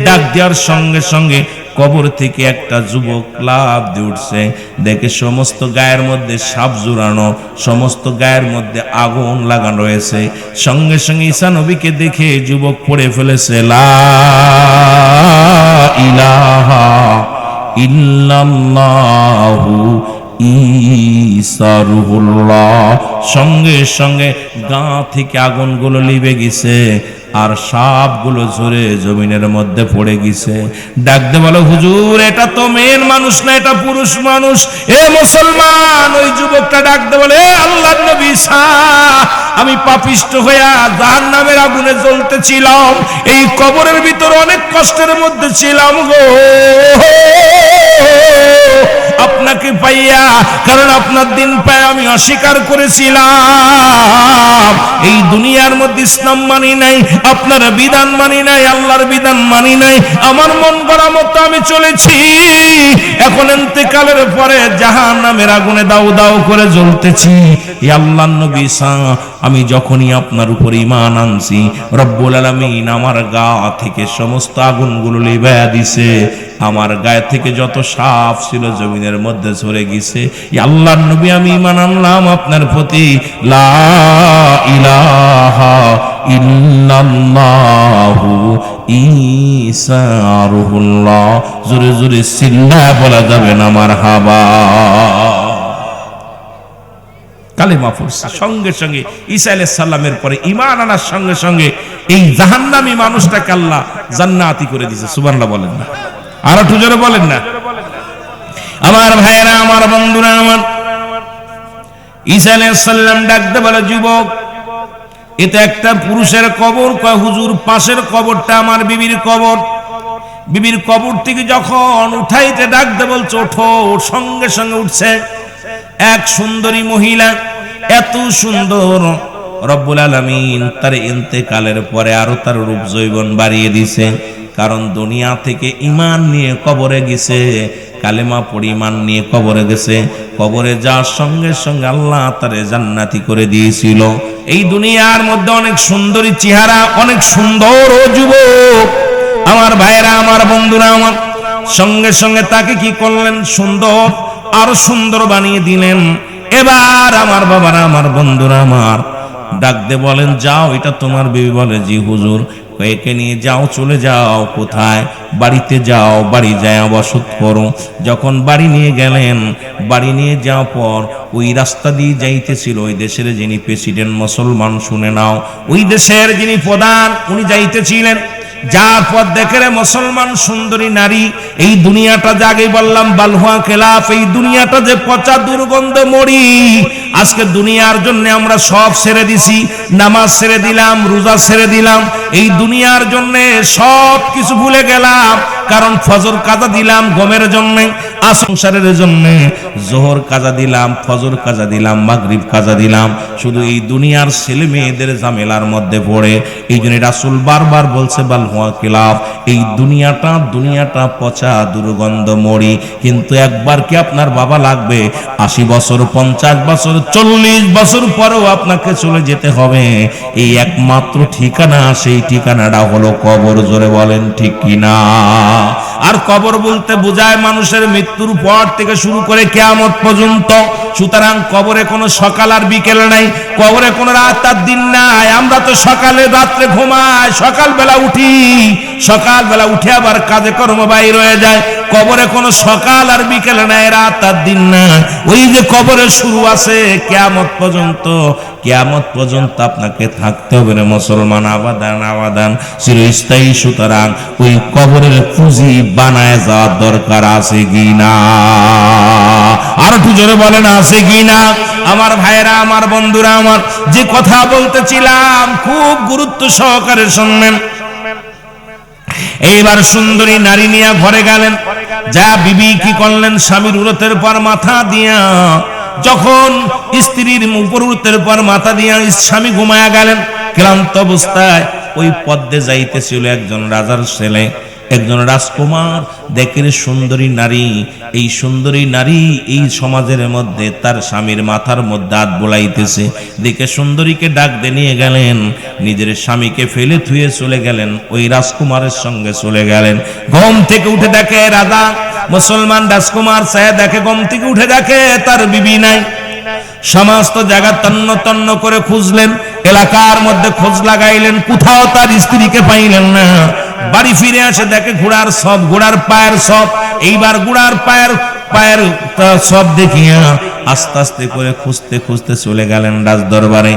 ডাক দেওয়ার সঙ্গে সঙ্গে কবর থেকে একটা যুবক লাফ দিয়ে উঠছে। দেখে সমস্ত গায়ের মধ্যে সাপ জোড়ানো, সমস্ত গায়ের মধ্যে আগুন লাগানো রয়েছে। সঙ্গে সঙ্গে ঈসা নবীকে দেখে যুবক পড়ে ফেলেছে, লা ইলাহা ইল্লাল্লাহু ঈসা রুহুল্লাহ। সঙ্গে সঙ্গে গা থেকে আগুনগুলো লিভে গেছে, আর সাপগুলো ঝরে জমিনের মধ্যে পড়ে গেছে। ডাকতে বলো, হুজুর, এটা তো মেয়ের মানুষ না, এটা পুরুষ মানুষ। এ মুসলমান, ওই যুবকটা ডাকতে বলে, আল্লাহর নবী ঈসা, আমি পাপিষ্ঠ হইয়া জাহান্নামের আগুনে জ্বলতেছিলাম, এই কবরের ভিতর অনেক কষ্টের মধ্যে ছিলাম গো, আপনাকে পাইয়া, কারণ আপনার দিন পায় আমি অস্বীকার করেছিলাম। এই দুনিয়ার মধ্যে ইসলাম মানি নাই, আপনার বিধান মানি নাই, আল্লাহর বিধান মানি নাই, আমার মন গড়া মতো আমি চলেছি। এখন ইন্তেকালের পরে জাহান্নামের আগুনে দাউ দাউ করে জ্বলতেছি। আল্লাহর নবী ঈসা, আমি যখনই আপনার উপর ঈমান আনছি, রব্বুল আলামিন আমার গা থেকে সমস্ত আগুনগুলো লিভাইয়া দিছে, আমার গায়ে থেকে যত সাপ ছিল জমিনের মধ্যে ঝরে গেছে। আল্লাহর নবী, আমি ঈমান আনলাম আপনার প্রতি, লা ইলাহা ইল্লাল্লাহু ঈসা রুহুল্লাহ। জোরে জোরে চিল্লায়া বলা যাবে না মারহাবা। কালেমা পড়ছে, সঙ্গে সঙ্গে ঈসা আলাইহিস সালামের পরে ঈমান আনার সঙ্গে সঙ্গে এই জাহান্নামী মানুষটাকে আল্লাহ জান্নাতি করে দিয়েছে। সুবহানাল্লাহ বলেন না, আর একটু জোরে বলেন না। আমার ভাইয়েরা, আমার বন্ধুরা, আমার ঈসা আলাইহিস সালাম ডাকতে বলে, যুবক, এটা একটা পুরুষের কবর। কয়, হুজুর, পাশের কবরটা আমার বিবির কবর। বিবির কবর থেকে যখন উঠাইতে ডাকতে বলছে, ওঠো, সঙ্গে সঙ্গে উঠছে এক সুন্দরী মহিলা। এত সুন্দর, রব্বুল আলামিন তার ইন্তেকালের পরে আরো তার রূপ যৌবন বাড়িয়ে দিছে। কারণ দুনিয়া থেকে ঈমান নিয়ে কবরে গেছে, কালেমা পড়ে ঈমান নিয়ে কবরে গেছে। কবরে যাওয়ার সঙ্গে সঙ্গে আল্লাহ তারে জান্নাতি করে দিয়েছিল। এই দুনিয়ার মধ্যে অনেক সুন্দরী চেহারা, অনেক সুন্দর। ও যুবক, আমার ভাইরা, আমার বন্ধুরা, আমার সঙ্গে সঙ্গে তাকে কি করলেন? সুন্দর, আরো সুন্দর বানিয়ে দিলেন। এবার আমার বাবারা, আমার বন্ধুরা, আমার ডাক দে বলেন, যাও, এটা তোমার বিবি। বলে, জি হুজুর। একে নিয়ে যাও, চলে যাও। কোথায়? বাড়িতে যাও, বাড়ি যায় বসত করো। যখন বাড়ি নিয়ে গেলেন, বাড়ি নিয়ে যাওয়ার পর ওই রাস্তা দিয়ে যাইতেছিল ওই দেশের যিনি প্রেসিডেন্ট, মুসলমান শুনে নাও, ওই দেশের যিনি প্রধান, উনি যাইতেছিলেন। যার পর দেখে মুসলমান সুন্দরী নারী। এই দুনিয়াটা যাকে বললাম বালহুয়া খেলাফ, এই দুনিয়াটা যে পচা দুর্গন্ধ মরি। আজকে দুনিয়ার জন্য আমরা সব ছেড়ে দিছি, নামাজ ছেড়ে দিলাম, রোজা ছেড়ে দিলাম, এই দুনিয়ার জন্য সব কিছু ভুলে গেলাম। কারণ ফজর কাজা দিলাম গমের জন্য, সংসারের জন্য, জোহর কাজা দিলাম, ফজর কাজা দিলাম, মাগরিব কাজা দিলাম, শুধু এই দুনিয়ার ছেলে মেয়েদের ঝামেলার মধ্যে পড়ে। এই জন্য রাসূল বারবার বলছে, বালহুয়া খিলাফ, এই দুনিয়াটা পচা দুর্গন্ধ মরি। কিন্তু একবার কি আপনার বাবা লাগবে? 80 বছর, 50 বছর, 40 বছর পরেও আপনাকে চলে যেতে হবে। এই একমাত্র ঠিকানা, সেই ঠিকানাটা হলো কবর। জোরে বলেন ঠিক কিনা? আর কবর বলতে বোঝায় মানুষের মৃত্যুর পর থেকে শুরু করে কিয়ামত পর্যন্ত। সুতরাং কবরে কোনো সকাল আর বিকেল নাই, কবরে কোনো রাত আর দিন নাই। আমরা তো সকালে রাত্রে ঘুমাই, সকালবেলা উঠি, সকালবেলা উঠে আবার কাজে কর্ম বাইর হয়ে যায়। কবরে কোনো সকাল আর বিকেল নাই, রাত আর দিন নাই। ওই যে কবরে শুরু আছে কিয়ামত পর্যন্ত, কিয়ামত পর্যন্ত আপনাকে থাকতে হবে রে মুসলমান, আবাদান আবাদান চিরস্থায়ী। সুতরাং ওই কবরের পুঁজি বানায় যাওয়ার দরকার আছে কি না? আর একটু জোরে বলেন আছে কি না? আমার ভাইরা, আমার বন্ধুরা, আমার যে কথা বলতেছিলাম খুব গুরুত্ব সহকারে শুনবেন। এইবার সুন্দরী নারী নিয়ে ঘরে গেলেন। যা বিবি কি করলেন, স্বামীর উরতের পর মাথা দিয়া, যখন স্ত্রীর উপর উরতের পর মাথা দিয়া স্বামী ঘুমায়া গেলেন, ক্লান্ত অবস্থায় ওই পদ্মে যাইতেছিল একজন রাজার ছেলে, একজন রাজকুমার। দেখেন সুন্দরী নারী, এই সুন্দরী নারী এই সমাজের মধ্যে তার স্বামীর মাথার মধ্যে হাত বোলাইতেছে। দেখে সুন্দরীকে ডাক দিয়ে নিয়ে গেলেন, নিজের স্বামীকে ফেলে থুয়ে চলে গেলেন, ওই রাজকুমারের সঙ্গে চলে গেলেন। ঘুম থেকে উঠে দেখে রাজা, মুসলমান রাজকুমার সাহেব দেখে, ঘুম থেকে উঠে দেখে তার বিবি নাই। সমস্ত জায়গা তন্ন তন্ন করে খুঁজলেন, এলাকার মধ্যে খোঁজ লাগাইলেন, কোথাও তার স্ত্রীকে পাইলেন না। বাড়ি ফিরে আসে দেখে ঘোড়ার সব, ঘোড়ার পায়ের সব। এইবার ঘোড়ার পায়ের সব দেখিয়া আস্তে আস্তে করে খুঁজতে খুঁজতে চলে গেলেন রাজ দরবারে।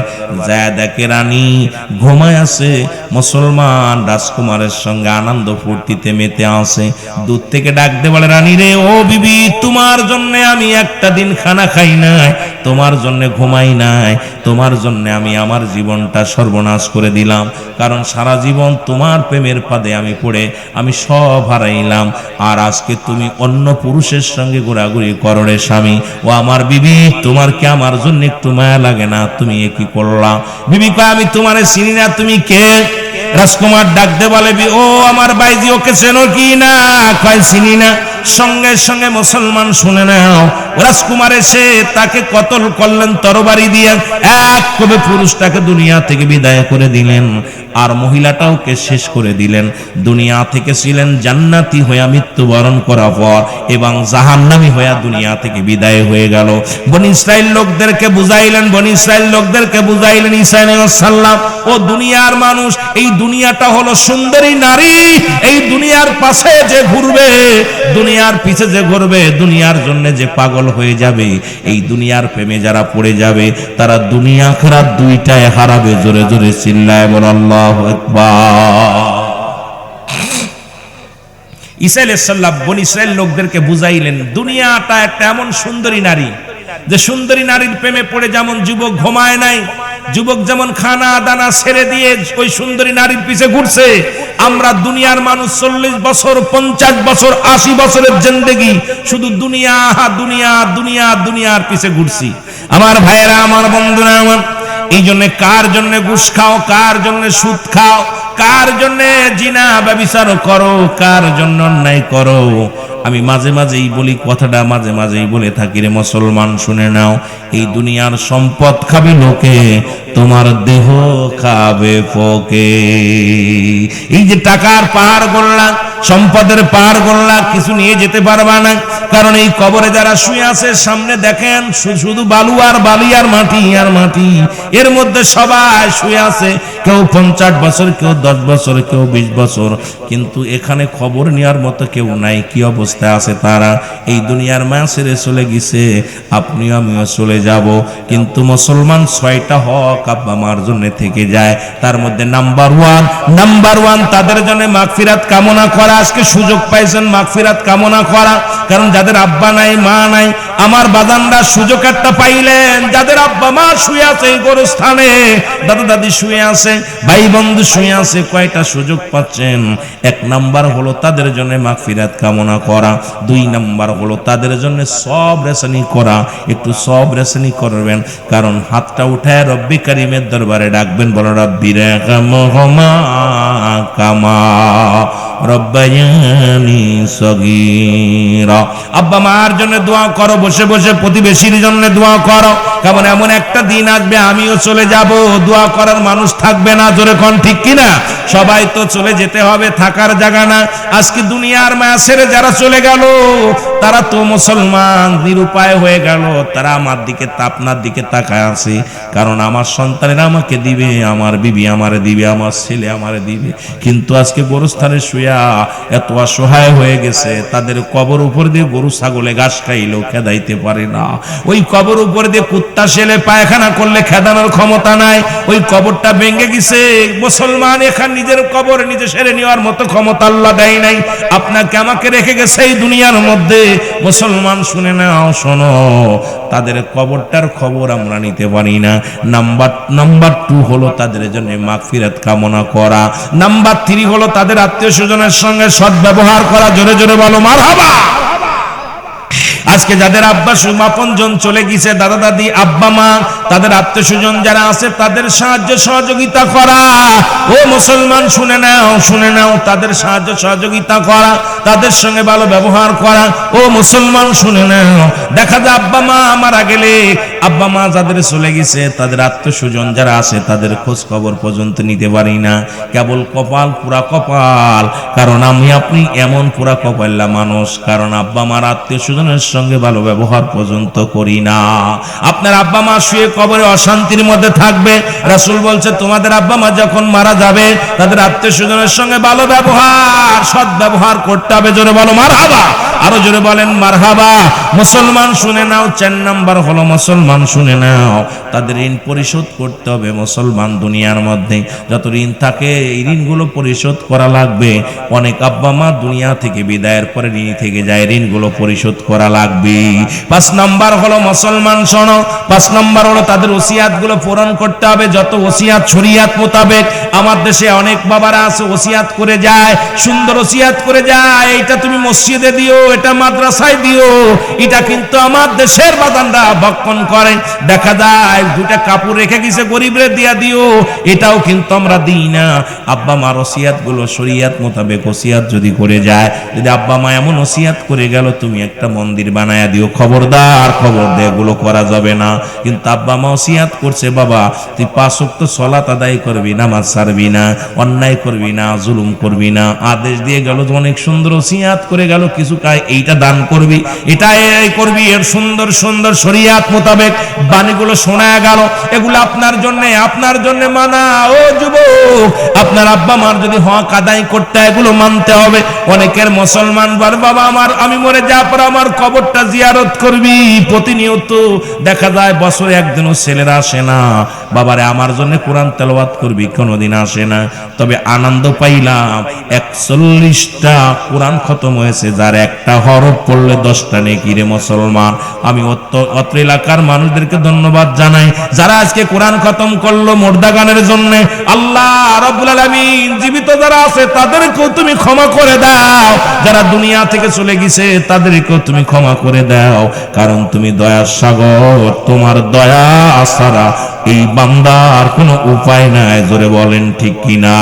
যা দেখে রানী ঘুমায় আছে, মুসলমান রাজকুমারের সঙ্গে আনন্দ ফুর্তিতে মেতে আছে। দূর থেকে ডাকতে বলে, রানী রে, ও বিবি, তোমার জন্য আমি একটা দিন খানা খাই নাই, তোমার জন্য ঘুমাই নাই, তোমার জন্য আমি আমার জীবনটা সর্বনাশ করে দিলাম। কারণ সারা জীবন তোমার প্রেমের ফাঁদে আমি পড়ে আমি সব হারাইলাম। আর আজকে তুমি অন্য পুরুষের সঙ্গে ঘোরাঘুরি করো রে স্বামী। ও আমার বিবি, তোমার কি আমার জন্য একটু মায়া লাগে না? তুমি এ কি করলা? বিবি কয়, আমি তোমারে চিনি না, তুমি কে? রাজকুমার ডাকতে বলে, ও আমার বাইজি, ওকে চেনো কি না? কয় চিনি না। সঙ্গে সঙ্গে মুসলমান শুনে নাও, রাজকুমার এসে তাকে কতল করলেন তরবারি দিয়ে, এক কবে পুরুষটাকে দুনিয়া থেকে বিদায় করে দিলেন, আর মহিলাটাওকে শেষ করে দিলেন। দুনিয়া থেকে ছিলেন জান্নাতি হইয়া মৃত্যুবরণ করার পর, এবং জাহান্নামী হইয়া দুনিয়া থেকে বিদায় হয়ে গেল। বনি ইসরাইল লোকদেরকে বুঝাইলেন, বনি ইসরাইল লোকদেরকে বুঝাইলেন, ঈসা আলাইহিস সালাম, ও দুনিয়ার মানুষ, এই দুনিয়াটা হলো সুন্দরী নারী। এই দুনিয়ার পাশে যে ঘুরবে, দুনিয়ার পিছে যে ঘুরবে, দুনিয়ার জন্য যে পাগল হয়ে যাবে, এই দুনিয়ার প্রেমে যারা পড়ে যাবে, তারা দুনিয়া আখিরাত দুইটাই হারাবে। জোরে জোরে চিল্লায় বল আল্লাহু আকবার। ঈসা আলাইহিস সালাম বনি ইসরাইল লোকদেরকে বুঝাইলেন, দুনিয়াটা একটা এমন সুন্দরী নারী, যে সুন্দরী নারীর প্রেমে পড়ে যেমন যুবক ঘুমায় নাই, যুবক যেমন খানা দানা ছেড়ে দিয়ে ওই সুন্দরী নারীর পিছে ঘুরছে, আমরা দুনিয়ার মানুষ 40 বছর, 50 বছর, 80 বছরের জিন্দেগি শুধু দুনিয়া দুনিয়া দুনিয়া দুনিয়ার পিছে ঘুরছি। আমার ভাইয়েরা, আমার বন্ধুরা, আমার এই জন্য কার জন্য ঘুষ খাও, কার জন্য সুদ খাও, কার জন্য জিনা ব্যভিচার করো, কার জন্য অন্যায় করো। আমি মাঝে মাঝেই বলি কথাটা, মাঝে মাঝেই বলে থাকি রে মুসলমান, শুনে নাও, এই দুনিয়ার সম্পদ খাবে লোকে, তোমার দেহ খাবে ফোকে। এই যে টাকার পাহাড় গড়লা, সম্পদের পাহাড় গড়লা, কিছু নিয়ে যেতে পারবা না। কারণ এই কবরে যারা শুয়ে আছে, সামনে দেখেন শুধু বালু আর বালি আর মাটি আর মাটি, এর মধ্যে সবাই শুয়ে আছে, কেউ 50 বছর, কেউ 10 বছর, কেউ 20 বছর, কিন্তু এখানে খবর নেওয়ার মতো কেউ নাই কি অবস্থায় আছে তারা। এই দুনিয়ার মায়া ছেড়ে চলে গেছে, আপনিও আমিও চলে যাব। কিন্তু মুসলমান 6টা হক আব্বা মার জন্য থেকে যায়। তার মধ্যে নাম্বার ওয়ান তাদের জন্য মাগফিরাত কামনা করা। আজকে সুযোগ পাইছেন মাগফিরাত কামনা করা, কারণ যাদের আব্বা নাই, মা নাই, আমার বাজানরা সুযোগ একটা পাইলেন। যাদের আব্বা মা শুয়ে আছে এই গোরস্থানে, দাদা দাদি শুয়ে আছে, ভাই বন্ধু শুয়ে আছে, কয়টা সুযোগ পাচ্ছেন? 1 নাম্বার হলো তাদের জন্য মাগফিরাত কামনা করা, 2 নাম্বার হলো তাদের জন্য সব রেসানি করা। একটু সব রেসানি করবেন, কারণ হাতটা উঠায় রব্বি কারিমের দরবারে ডাকবেন, বলো রব্বি রাহমহুমা কামা রব্বায়ানি সগীরা। আব্বা মার জন্য দোয়া করো, বসে বসে প্রতিবেশীর জন্য দোয়া করো, কারণ এমন একটা দিন আসবে আমিও চলে যাব, দোয়া করার মানুষ থাকবে না। জোরে কোন ঠিক কিনা? সবাই তো চলে যেতে হবে, থাকার জায়গা না। আজকে দুনিয়ার মায়া ছেড়ে যারা চলে গেল তারা তো মুসলমান নিরুপায় হয়ে গেল। তারা আমার দিকে আপনার দিকে তাকায় আছে, কারণ আমার সন্তানেরা আমাকে দিবে, আমার বিবি আমারে দিবে, আমার ছেলে আমারে দিবে। কিন্তু আজকে গোরস্থানে শুয়া এত অসহায় হয়ে গেছে, তাদের কবর উপর দিয়ে গরু ছাগলে ঘাস খাইলেও খেদাইতে পারে না। ওই কবর উপর দিয়ে কুত্তা ছেলে পায়খানা করলে খেদানোর ক্ষমতা নাই। ওই কবরটা ভেঙে গেছে, মুসলমান এখানে নিজের কবর নিজে সেরে নেওয়ার মতো ক্ষমতা আল্লাহ দেয় নাই। আপনাকে আমাকে রেখে গেছে এই দুনিয়ার মধ্যে। মুসলমান শুনে নাও, শোনো, তাদের কবরটার খবর আমরা নিতে পারি না। নাম্বার 2 হলো তাদের জন্য মাগফিরাত কামনা করা। নাম্বার 3 হলো তাদের আত্মীয় স্বজনের সঙ্গে সদ্ব্যবহার করা। জোরে জোরে বলো মারহাবা। আজকে যাদের আব্বা আপনজন চলে গেছে, দাদা দাদি, আব্বা মা, তাদের আত্মীয় স্বজন যারা আছে তাদের সাহায্য সহযোগিতা করা। ও মুসলমান শুনে নাও, শুনে নাও, তাদের সাহায্য সহযোগিতা করা, তাদের সঙ্গে ভালো ব্যবহার করা। ও মুসলমান শুনে নাও, দেখা যায় আব্বা মা মারা গেলে, আব্বা মা যাদের চলে গেছে তাদের আত্মীয় স্বজন যারা আছে তাদের খোঁজ খবর পর্যন্ত নিতে পারি না। কেবল কপাল, পুরা কপাল। কারণ আমি আপনি এমন পুরা কপাল্লা মানুষ, কারণ আব্বা মার আত্মীয় স্বজনের সঙ্গে ভালো ব্যবহার পর্যন্ত করি না। আপনার আব্বা মা শুয়ে কবরে অশান্তির মধ্যে থাকবে। রাসূল বলছে তোমাদের আব্বা মা যখন মারা যাবে তাদের আত্মীয় স্বজনের সঙ্গে ভালো ব্যবহার, সৎ ব্যবহার করতে হবে। জোরে বলো মারহাবা, আরো জোরে বলেন মারহাবা। মুসলমান শুনে নাও, 4 নাম্বার হলো মুসলমান শুনে নাও, তাদের ঋণ পরিশোধ করতে হবে। মুসলমান দুনিয়ার মধ্যে যত ঋণ থাকে এই ঋণগুলো পরিশোধ করা লাগবে। অনেক আব্বা মা দুনিয়া থেকে বিদায়ের পরে ঋণ থেকে যায়, ঋণগুলো পরিশোধ করা লাগবে। 5 নাম্বার হলো মুসলমান শোনো, 5 নাম্বার হলো তাদের ওসিয়াতগুলো পূরণ করতে হবে। যত ওসিয়াত শরীয়ত মোতাবেক, আমার দেশে অনেক বাবারা আছে ওসিয়াত করে যায়, সুন্দর ওসিয়াত করে যায়, এটা তুমি মসজিদে দিও, এটা মাদ্রাসায় দিও। এটা কিন্তু আমার দেশের বাদানরা ভক্ষণ করে। দেখা যায় 2টা কাপড় রেখে গেছে, গরিবরে দিয়া দিও, এটাও কিন্তু আমরা দিই না। আব্বা মার ওসিয়াত গুলো শরীয়ত মোতাবেক ওসিয়াত যদি করে যায়, যদি আব্বা মা এমন ওসিয়াত করে গেল তুমি একটা মন্দির বানায়া দিও, খবরদার, খবর দিয়ে এগুলো করা যাবে না। কিন্তু আব্বা মা ওসিয়াত করছে বাবা তুই 5 ওয়াক্ত সালাত আদায় করবি, নামাজ ছাড়বি না, অন্যায় করবি না, জুলুম করবি না, আদেশ দিয়ে গেল, অনেক সুন্দর ওসিয়াত করে গেল, কিছু কায় এইটা দান করবি, এটা এই করবি, এর সুন্দর সুন্দর শরীয়ত মোতাবেক বাণীগুলো শোনায়া গেল। এগুলো আপনার জন্য মানা। ও যুবক, আপনার আব্বা মার যদি হক আদায় করতে এগুলো মানতে হবে। অনেকের মুসলমান বাবা আমার আমি মরে যাওয়ার পর আমার কবরটা জিয়ারত করবি, প্রতিনিয়ত দেখা যায় বছরে একদিনও ছেলেরা আসে না, বাবারে আমার জন্য কোরআন তেলাওয়াত করবি, কোনোদিন আসে না। তবে আনন্দ পাইলাম 41টা কোরআন খতম হয়েছে, যার একটা হরফ পড়লে 10টা নেকি। রে মুসলমান, আমি অত্র এলাকার মানুষদেরকে ধন্যবাদ জানাই যারা আজকে কোরআন খতম করলো মুর্দা গানের জন্য। আল্লাহ রাব্বুল আলামিন জীবিত যারা আছে তাদেরকেও তুমি ক্ষমা করে দাও, যারা দুনিয়া থেকে চলে গেছে তাদেরকেও তুমি ক্ষমা করে দাও, কারণ তুমি দয়ার সাগর, তোমার দয়া ছাড়া এই বান্দার কোনো উপায় নাই। জোরে বলেন ঠিক কিনা?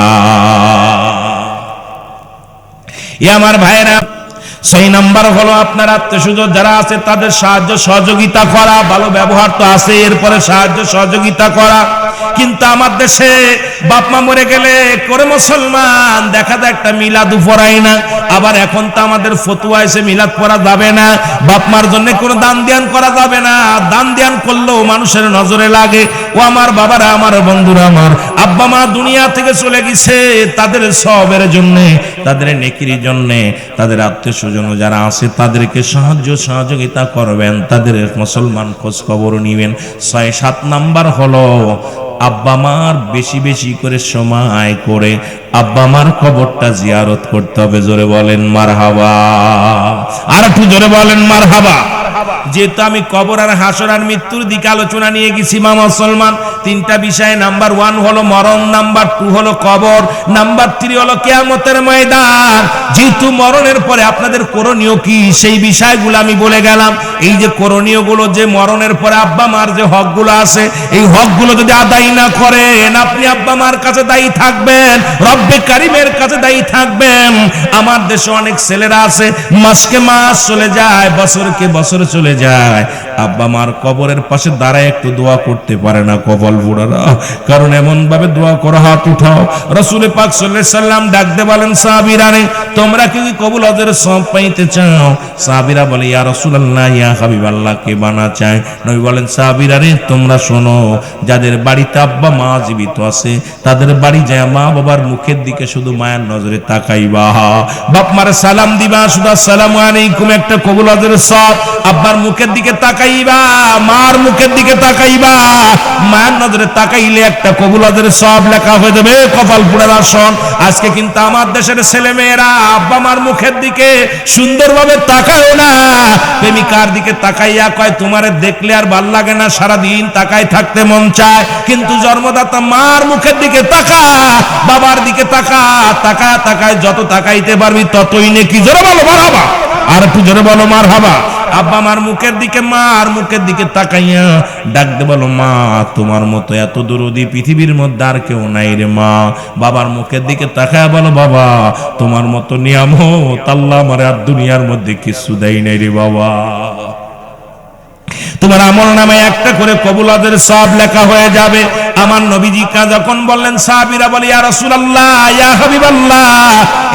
আমার ভাইরা, 6 নাম্বার হলো আপনার আত্মীয় স্বজন যারা আছে তাদের সাহায্য সহযোগিতা করা। ভালো ব্যবহার তো আছে, এরপরে সাহায্য সহযোগিতা করা। কিন্তু আমার দেশে বাপ মা মরে গেলে করে মুসলমান দেখা যায় একটা মিলাদ পড়াই না। আবার এখন তো আমাদের ফতোয়া এসে মিলাদ পড়া যাবে না, বাপ মার জন্য কোনো দান ধ্যান করা যাবে না। দান ধ্যান করলেও মানুষের নজরে লাগে। ও আমার বাবারা, আমার বন্ধুরা, আমার আব্বা মা দুনিয়া থেকে চলে গেছে, তাদের সবের জন্য, তাদের নেকির জন্য, তাদের আত্মীয় স্বজন যারা আছে তাদেরকে সাহায্য সহযোগিতা করবেন, তাদের মুসলমান খোঁজ খবর নিবেন। 6-7 নাম্বার হলো আব্বা মার বেশি বেশি করে সময় করে আব্বা মার কবরটা জিয়ারত করতে হবে। জোরে বলেন মারহাবা, আর একটু জোরে বলেন মারহাবা। যেহেতু আমি কবর আর হাসর আর মৃত্যুর দিকে আলোচনা নিয়ে গেছি মা মুসলমান, 3টা বিষয়। নাম্বার 1 হলো মরণ, নাম্বার 2 হলো কবর, নাম্বার 3 হলো কিয়ামতের ময়দান। যেহেতু মরণের পরে আপনাদের করণীয় কি সেই বিষয়গুলো আমি বলে গেলাম। এই যে করণীয় গুলো, যে মরণের পরে আব্বা মার যে হকগুলো আছে, এই হকগুলো যদি আদায় না করেন আপনি আব্বা মার কাছে দায়ী থাকবেন, রব্বে কারিমের কাছে দায়ী থাকবেন। আমার দেশে অনেক ছেলেরা আছে মাসকে মাস চলে যায়, বছরকে বছর চলে যায়, আব্বা মার কবরের পাশে দাঁড়ায় একটু দোয়া করতে পারে না কপাল বুড়ারা? কারণ এমন ভাবে দোয়া করো, হাত উঠাও। রাসূল পাক সাল্লাল্লাহু আলাইহি সাল্লাম ডাক দিয়ে বলেন, সাহাবীরা রে, তোমরা কি কবুল হজের সওয়াব পাইতে চাও? সাহাবীরা বলে, ইয়া রাসূলুল্লাহ, ইয়া হাবিবাল্লাহ, কে বানা চায়? নবী বলেন, সাহাবীরা রে, তোমরা শোনো, যাদের বাড়িতে আব্বা মা জীবিত আছে তাদের বাড়ি যায় মা বাবার মুখের দিকে শুধু মায়ের নজরে তাকাইবা, বাপ মারে সালাম দিবা, শুধু আসসালামু আলাইকুম একটা কবুল হজের সওয়াব। আব্বার মুখের দিকে তাকাইবা, মার মুখের দিকে তাকাইবা, মায়ের নজরে তাকাইলে একটা কবুল হজের সওয়াব লেখা হয়ে যাবে। কপাল পুরার আসন। আজকে কিন্তু আমার দেশের ছেলে মেয়েরা আব্বা মার মুখের দিকে সুন্দরভাবে তাকায় না, প্রেমিকার দিকে তাকাইয়া কয় তোমারে দেখলে আর ভাল লাগে না, সারাদিন তাকায় থাকতে মন চায়। কিন্তু জন্মদাতা মার মুখের দিকে তাকা, বাবার দিকে তাকা, তাকায় তাকায় যত তাকাইতে পারবি ততই নেকি। জোরে বলো মারহাবা, আর একটু জোরে বলো মারহাবা। আব্বা মার মুখের দিকে, মার মুখের দিকে তাকাইয়া ডাকতে বলো, মা তোমার মতো এত দরদি পৃথিবীর মধ্যে আর কেউ নাই রে মা। বাবার মুখের দিকে তাকায়া বলো, বাবা তোমার মতো নিয়ামত আল্লাহ আমার আর দুনিয়ার মধ্যে কিছু দেয় নাই রে বাবা। তোমার আমল নামে একটা করে কবুল হজের সওয়াব লেখা হয়ে যাবে। আমার নবীজি যখন বললেন, সাহাবীরা বলে, ইয়া রাসূলুল্লাহ, ইয়া হাবিবাল্লাহ,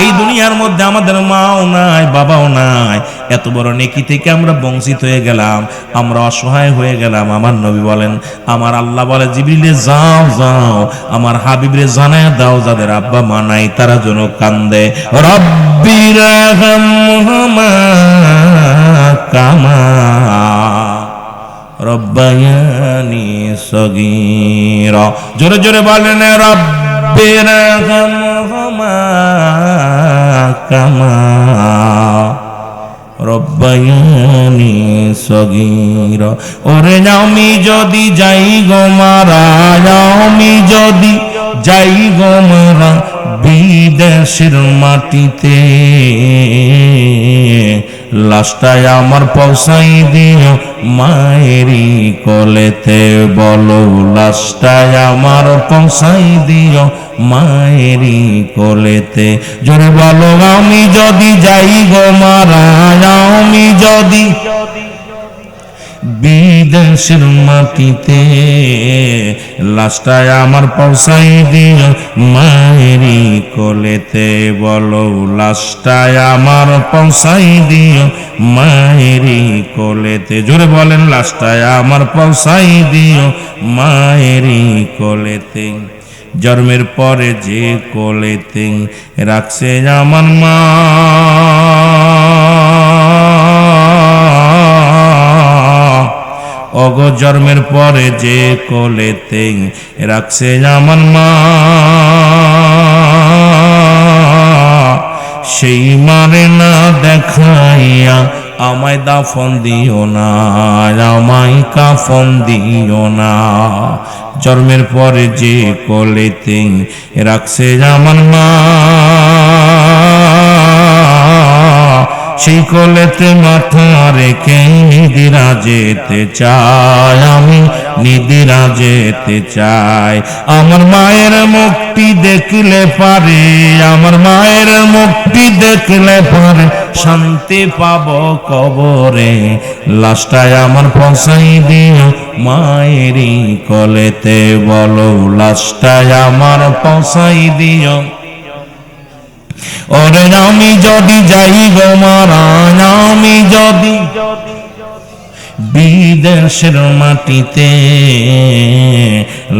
এই দুনিয়ার মধ্যে আমাদের মাও নাই বাবাও নাই, এত বড় নেকি থেকে আমরা বঞ্চিত হয়ে গেলাম, আমরা অসহায় হয়ে গেলাম। আমার নবী বলেন, আমার আল্লাহ বলে, জিবরিলে যাও যাও আমার হাবিবরে জানায়া দাও যাদের আব্বা মা নাই তারা যেন কান্দে। রব্বির রাহমহুমা কামা রব্বায়ানি সগীরা। জোরে জোরে বলেন, রব্বির রাহমহুমা কামা রব্বায়ানি সগীরা। ওরে আমি যদি যাই গো মারা, আমি যদি যাই গো মারা বিদেশের মাটিতে, লাশটায় আমার পৌঁছাই দিও মায়েরই কোলেতে। বলো, লাশটায় আমার পৌঁছাই দিও মায়েরই কোলেতে। জোরে বলো, আমি যদি যাই গো মারা, আমি যদি বিদেশের মাটিতে, লাশটায় আমার পৌঁছাই দিও মায়েরই কোলেতে। বলো, লাশটায় আমার পৌঁছাই দিও মায়েরই কোলেতে। জোরে বলেন, লাশটায় আমার পৌঁছাই দিও মায়েরই কোলেতে। জন্মের পরে যে কোলেতে রাখছে আমার মা, অগো জন্মের পরে যে কোলেতে রাখছে আমার মা, সেই মারে না দেখাইয়া আমায় দাফন দিও না, আমায় কাফন দিও না। জন্মের পরে যে কোলেতে রাখছে আমার মা, সেই কোলেতে মাথা রেখে নিদিরা যেতে চাই, আমি নিদিরা যেতে চাই। আমার মায়ের মুখটি দেখলে পারে, আমার মায়ের মুখটি দেখলে পারে শান্তি পাব কবরে। লাশটায় আমার পৌঁছাই দিও মায়েরই কোলেতে। বলো, লাশটায় আমার পৌঁছাই দিও। ওরে আমি যদি যাই গো মারা, আমি যদি বিদেশের মাটিতে,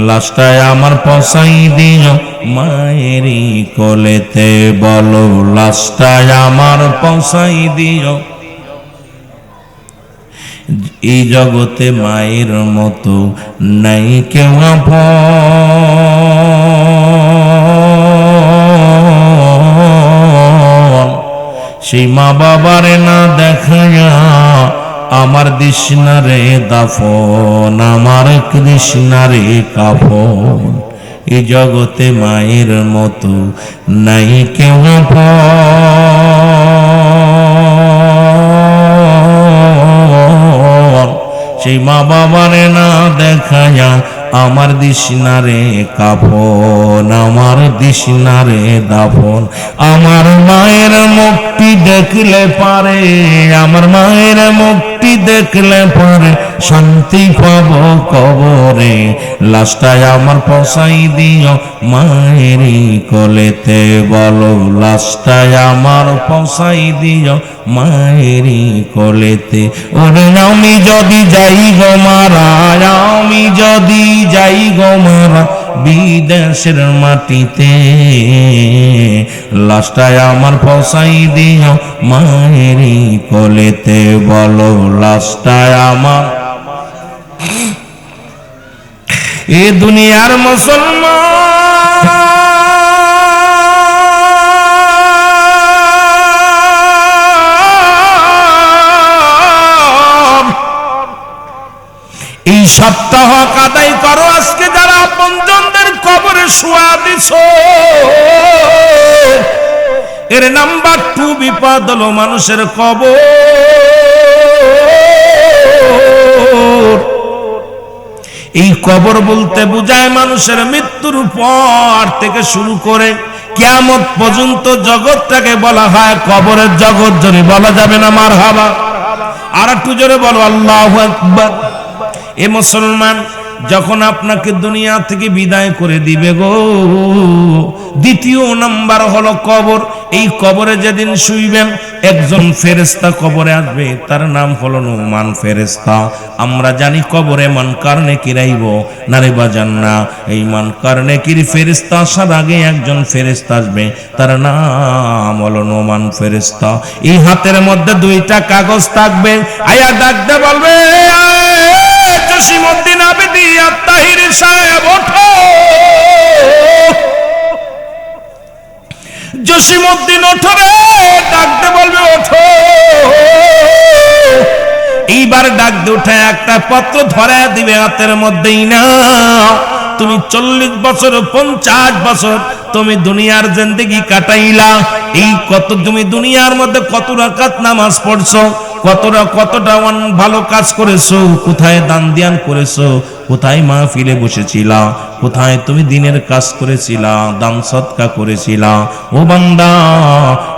লাশটায় আমার পৌঁছাই দিও মায়েরই কোলেতে। বলো, লাশটায় আমার পৌঁছাই দিও। এই জগতে মায়ের মতো নাই কেউ আপন, সেই মা বাবারে না দেখায়া আমার দিশনারে দাফন, আমার কৃষ্ণারে কাফন। এই জগতে মায়ের মতো নাই কেউ আপন, সেই মা বাবারে না দেখায়া আমার দিশনারে কাফন, আমার দিশনারে দাফন। আমার মায়ের মুখটি দেখলে পারে, আমার মায়ের মুখটি দেখলে পারে শান্তি পাবো কবরে, লাশটায় আমার পৌঁছাই দিও মায়েরই কোলেতে, বলো লাশটায় আমার পৌঁছাই দিও মায়েরই কোলেতে। ওরে আমি যদি যাই গো মারা, আমি যদি যাই গো মারা বিদেশের মাটিতে, লাশটায় আমার পৌঁছাই দিও মায়েরই কোলেতে, বলো লাশটায় আমার। এ দুনিয়ার মুসলমান এই সপ্তাহ আদায় করো, আজকে যারা আপনজনদের কবরে শোয়া দিছো, এর নাম্বার 2 বিপদ হলো মানুষের কবর। এই কবর বলতে বোঝায় মানুষের মৃত্যুর পর থেকে শুরু করে কিয়ামত পর্যন্ত জগৎটাকে বলা হয় কবরের জগৎ। জোরে বলা যাবে না মারহাবা? আর একটু জোরে বলো আল্লাহু আকবার। এ মুসলমান, যখন আপনাকে দুনিয়া থেকে বিদায় করে দিবে গো, দ্বিতীয় নাম্বার হলো কবর। এই কবরে যেদিন শুইবেন, একজন ফেরেশতা কবরে আসবে, তার নাম হলো নুমান ফেরেশতা। আমরা জানি কবরে মুনকার নেকির আইব, না রে বাজান না। এই মুনকার নেকির ফেরেশতা আসার আগে একজন ফেরেশতা আসবে, তার নাম হলো নুমান ফেরেশতা। এই হাতের মধ্যে 2টা কাগজ থাকবে, আয়া ডাকতে বলবে জসিমউদ্দিন আবেদী আত্তাহির সাহেব ওঠো। জসিমউদ্দিন ওঠো রে, ডাকতে বলবে ওঠো। এইবার ডাকতে উঠে একটা পত্র ধরে দিবে হাতের মধ্যেই, না তুমি 40 বছর 50 বছর তুমি দুনিয়ার জিন্দেগি কাটাইলা, এই কত তুমি দুনিয়ার মধ্যে কত রাকাত নামাজ পড়ছো, কতটা ভালো কাজ করেছো, কোথায় দান ধ্যান করেছো, কোথায় মাহফিলে বসেছিলা, কোথায় তুমি দিনের কাজ করেছিলা, দান সদকা করেছিলা। ও বান্দা,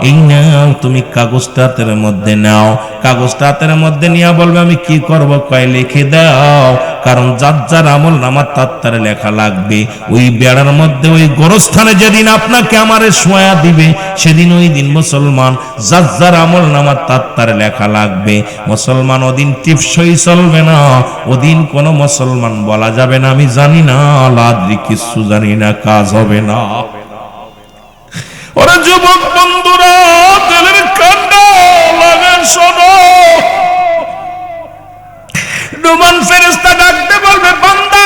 এই নাও তুমি কাগজটা হাতের মধ্যে নাও। কাগজটা হাতের মধ্যে নিয়ে বলবে আমি কি করব? কয় লিখে দাও, কারণ যার যার আমল নামার তার লেখা লাগবে। ওই বেড়ার মধ্যে ওই গোরস্থানে যেদিন আপনাকে আমারে শোয়া দিবে, সেদিন ওই দিন মুসলমান যার যার আমল নামার তার লেখা লাগবে। মুসলমান ওদিন টিপসই চলবে না, ওদিন কোন মুসলমান বলা যাবে না আমি জানি না, লাদ্রি কিছু জানি না, কাজ হবে না। ওরে যুবক বন্ধুরা, দিলের কান্না লাগে শোনো। নুমান ফেরেশতা ডাকতে বলবে বান্দা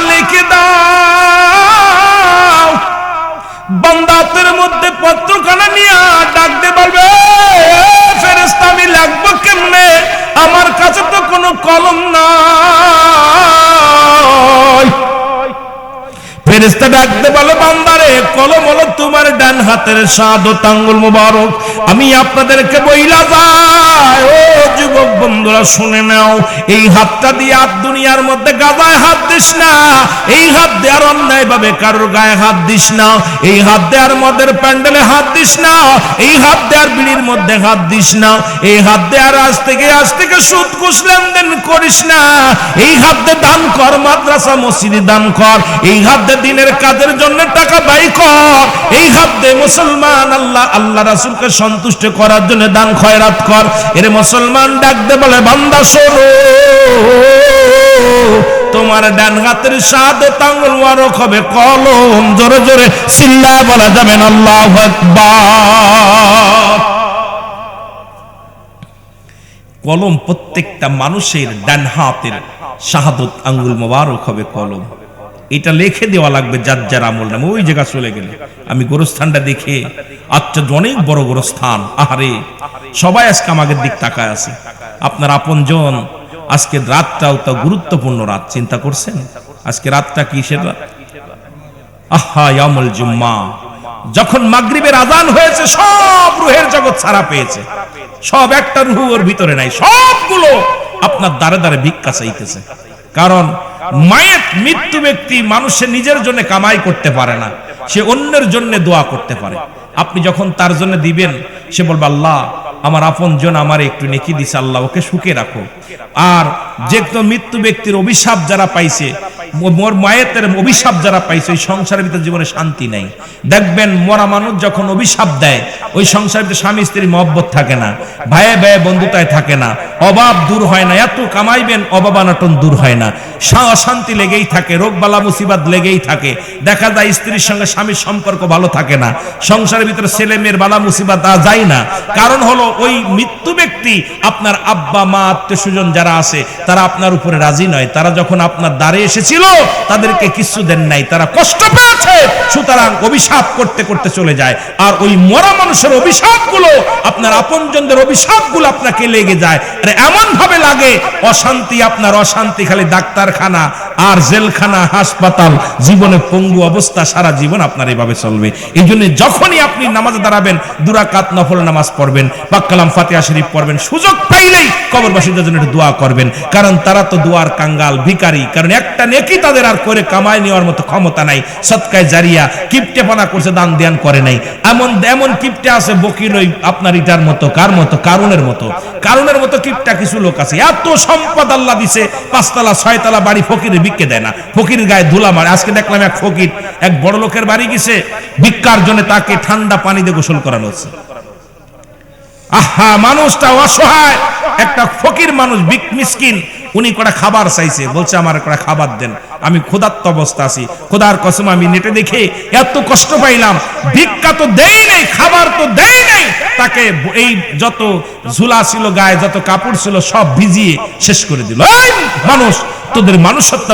লিখে দাও। বান্দা হাতের মধ্যে পত্রখানা নিয়ে ডাকতে বলবে ফেরেশতা আমি লিখবো কেমনে? আমার কাছে তো কোনো কলম নাই। ফেরেশতা ডাকতে বলে বান্দারে, কলম হলো তোমার ডান হাতের শাহাদত আঙ্গুল মুবারক। আমি আপনাদেরকে বইলা যাই, ও যুবক বন্ধুরা শুনে নাও, এই হাতটা দিয়ে আর দুনিয়ার মধ্যে গাদায় হাত দিস না। এই হাত দিয়ে আর অন্যায় ভাবে কারোর গায়ে হাত দিস না। এই হাত দিয়ে আর মদের প্যান্ডেলে হাত দিস না। এই হাত দিয়ে আর বিড়ির মধ্যে হাত দিস না। এই হাত দিয়ে আর আজ থেকে সুদ ঘুষ লেনদেন করিস না। এই হাত দিয়ে দান কর, মাদ্রাসা মসজিদে দান কর। এই হাত দিয়ে দিনের কাজের জন্য টাকা ব্যয় কর। এই হাত দিয়ে মুসলমান আল্লাহ রাসূলকে সন্তুষ্ট করার জন্য দান খয়রাত কর। এর মুসলমান ডাকতে বলে বান্দা শোনো, তোমার ডান হাতের শাহাদত আঙ্গুল মুবারক হবে কলম। জোরে জোরে চিল্লায় বলা যাবে না আল্লাহু আকবার। কলম প্রত্যেকটা মানুষের ডান হাতের শাহাদত আঙ্গুল মুবারক হবে কলম। এটা লিখে দেওয়া লাগবে যার যার আমল নামে। ওই জায়গা চলে গেলে আমি গোরস্থানটা দেখে, আচ্ছা অনেক বড় গোরস্থান, আহারে সবাই আজকে আমাদের দিক তাকায় আছে। আপনার আপনজন, আজকে রাতটাও তো গুরুত্বপূর্ণ রাত, চিন্তা করছেন আজকে রাতটা কিসের রাত? আহা ইয়ামুল জুম্মা। যখন মাগরিবের আযান হয়েছে, সব রূহের জগৎ ছাড়া পেয়েছে, সব একটা রূহ ওর ভিতরে নাই, সবগুলো আপনার দ্বারে দ্বারে ভিক্ষা চাইতেছে। কারণ মায়ের মৃত্যু ব্যক্তি মানুষের নিজের জন্য কামাই করতে পারে না, সে অন্যের জন্য দোয়া করতে পারে। আপনি যখন তার জন্য দিবেন, সে বলবে আল্লাহ আমার আপনজন আমার একটু নেকি দিছে, আল্লাহ ওকে সুখে রাখো। আর যে মৃত্যু ব্যক্তির অভিশাপ যারা পাইছে, মোর মায়ের অভিশাপ যারা পাইছে, ওই সংসারের ভিতরে জীবনে শান্তি নাই। দেখবেন মরা মানুষ যখন অভিশাপ দেয়, ওই সংসারের ভিতরে স্বামী স্ত্রীর মহব্বত থাকে না, ভাইয়ে ভাইয়ে বন্ধুতায় থাকে না, অভাব দূর হয় না, এত কামাইবেন অভাব অনটন দূর হয় না, অশান্তি লেগেই থাকে, রোগ বালা মুসিবত লেগেই থাকে। দেখা যায় স্ত্রীর সঙ্গে স্বামীর সম্পর্ক ভালো থাকে না, সংসারের ভিতরে ছেলে মেয়ের বালা মুসিবত যায় না। কারণ হলো ওই মৃত্যু ব্যক্তি, আপনার আব্বা মা আত্মীয় স্বজন যারা আছে তারা আপনার উপরে রাজি নয়। তারা যখন আপনার দ্বারে এসেছিল তাদেরকে কিছু দেন নাই, তারা কষ্ট পেয়েছে, সুতরাং অভিশাপ করতে করতে চলে যায়। আর ওই মরা মানুষের অভিশাপগুলো, আপনার আপনজনদের অভিশাপগুলো আপনাকে লেগে যায়, আর এমন ভাবে লাগে অশান্তি, আপনার অশান্তি খালি ডাক্তারখানা আর জেলখানা, হাসপাতাল, জীবনে পঙ্গু অবস্থা, সারা জীবন আপনার এইভাবে চলবে। এই জন্য যখনই আপনি নামাজে দাঁড়াবেন, 2 রাকাত নফল নামাজ পড়বেন, পাক কালাম ফাতিহা শরীফ পড়বেন, সুযোগ পাইলেই কবরবাসীদের জন্য দোয়া করবেন, কারণ তারা তো দোয়ার কাঙ্গাল, ভিখারি। কারণ একটা নেকি তাদের আর করে কামাই নেওয়ার মতো ক্ষমতা নাই। সদকায়ে জারিয়া কিপটেপনা করছে, দান ধ্যান করে নাই। এমন কিপটে আছে বকিল, ওই আপনার ইটার মতো, কার মতো, কারুনের মতো কিপটা কিছু লোক আছে। এত সম্পদ আল্লাহ দিছে, 5 তলা 6 তলা বাড়ি ফকিরে বিক্কে দেয় না, ফকিরের গায়ে ধুলা মারে। আজকে দেখলাম এক ফকির এক বড় লোকের বাড়ি গেছে ভিক্ষার জন্য, তাকে ঠান্ডা পানি দিয়ে গোসল করানো হচ্ছে। আহা, মানুষটা অসহায়, একটা ফকির মানুষ, মিসকিন, উনি কটা খাবার চাইছে, বলছে আমার কটা খাবার দেন, আমি ক্ষুধার্ত অবস্থা আছি, খোদার কসম আমি নেটে দেখে এত কষ্ট পাইলাম, ভিক্ষা তো দেই নেই, খাবার তো দেই নেই, তাকে এই যত ঝুলা ছিল গায়ে, যত কাপড় ছিল সব ভিজিয়ে শেষ করে দিল। এই মানুষ, তোদের মানুষত্ব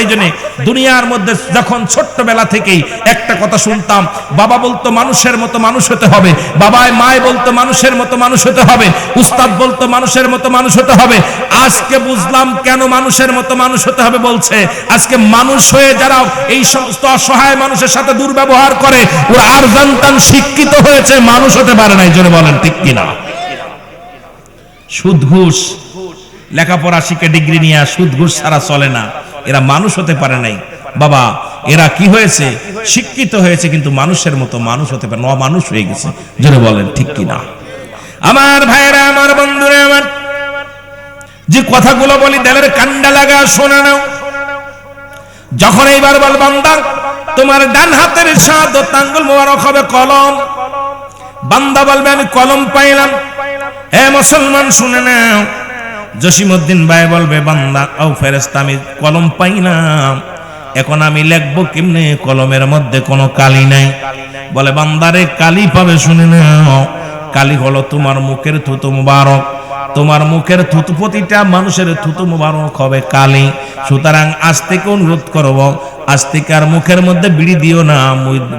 এই জন্য দুনিয়ার মধ্যে যখন ছোট্টবেলা থেকেই একটা কথা শুনতাম, বাবা বলতো মানুষের মতো মানুষ হতে হবে, বাবায় মায় বলতো মানুষের মতো মানুষ হতে হবে, উস্তাদ বলতো মানুষের মতো মানুষ হতে হবে। আজকে বুঝলাম কেন মানুষের মতো মানুষ হতে হবে বলছে। আজকে মানুষ হয়ে যারা এই সমস্ত অসহায় মানুষের সাথে দুর্ব্যবহার করে, ওরা আর জানতাম শিক্ষিত হয়েছে, মানুষ হতে পারে না। এই জন্য বলেন ঠিক কিনা? সুদ ঘুষ, লেখাপড়া শিখে ডিগ্রি নিয়ে সুদ ঘুষ ছাড়া চলে না, এরা মানুষ হতে পারে নাই। বাবা, এরা কি হয়েছে? শিক্ষিত হয়েছে, কিন্তু মানুষের মতো মানুষ হতে পারে না, অমানুষ হয়ে গেছে। জোরে বলেন ঠিক কিনা? আমার ভাইরা, আমার বন্ধুরা, আমার যে কথাগুলো বলি দিলের কান্ডা লাগা শোনা নাও। যখন এইবার বল বান্দা, তোমার ডান হাতের শাহাদাত আঙ্গুল মোবারক হবে কলম, বান্দা বলবে আমি কলম পাইলাম। হে মুসলমান শুনে নাও, জসিমউদ্দিন ভাই বলবে বান্দা ও ফেরেশতা আমি কলম পাইলাম, এখন আমি লিখবো কেমনে? কলমের মধ্যে কোনো কালি নাই। বলে বান্দারে কালি পাবে, শুনে নাও, কালি হলো তোমার মুখের থুতু মুবারক। তোমার মুখের থুতু, প্রতিটা মানুষের থুতু মুবারক হবে কালি। সুতরাং আজ থেকে অনুরোধ করব, আজ থেকে আর মুখের মধ্যে বিড়ি দিও না,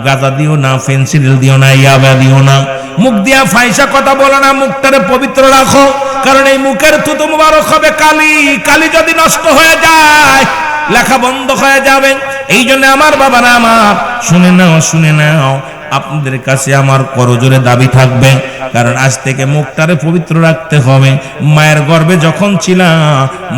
গাঁজা দিও না, পেন্সিল দিও না, ইয়াবা দিও না, মুখ দিয়া ফাইসা কথা বলো না, মুখটারে পবিত্র রাখো, কারণ এই মুখের থুতু মুবারক হবে কালি। কালি যদি নষ্ট হয়ে যায়, লেখা বন্ধ হয়ে যাবে। এই জন্য আমার বাবারা, আমার শুনে নাও, আপনাদের কাছে আমার করজোরে দাবি থাকবে, কারণ আজ থেকে মুখটারে পবিত্র রাখতে হবে। মায়ের গর্ভে যখন ছিলাম,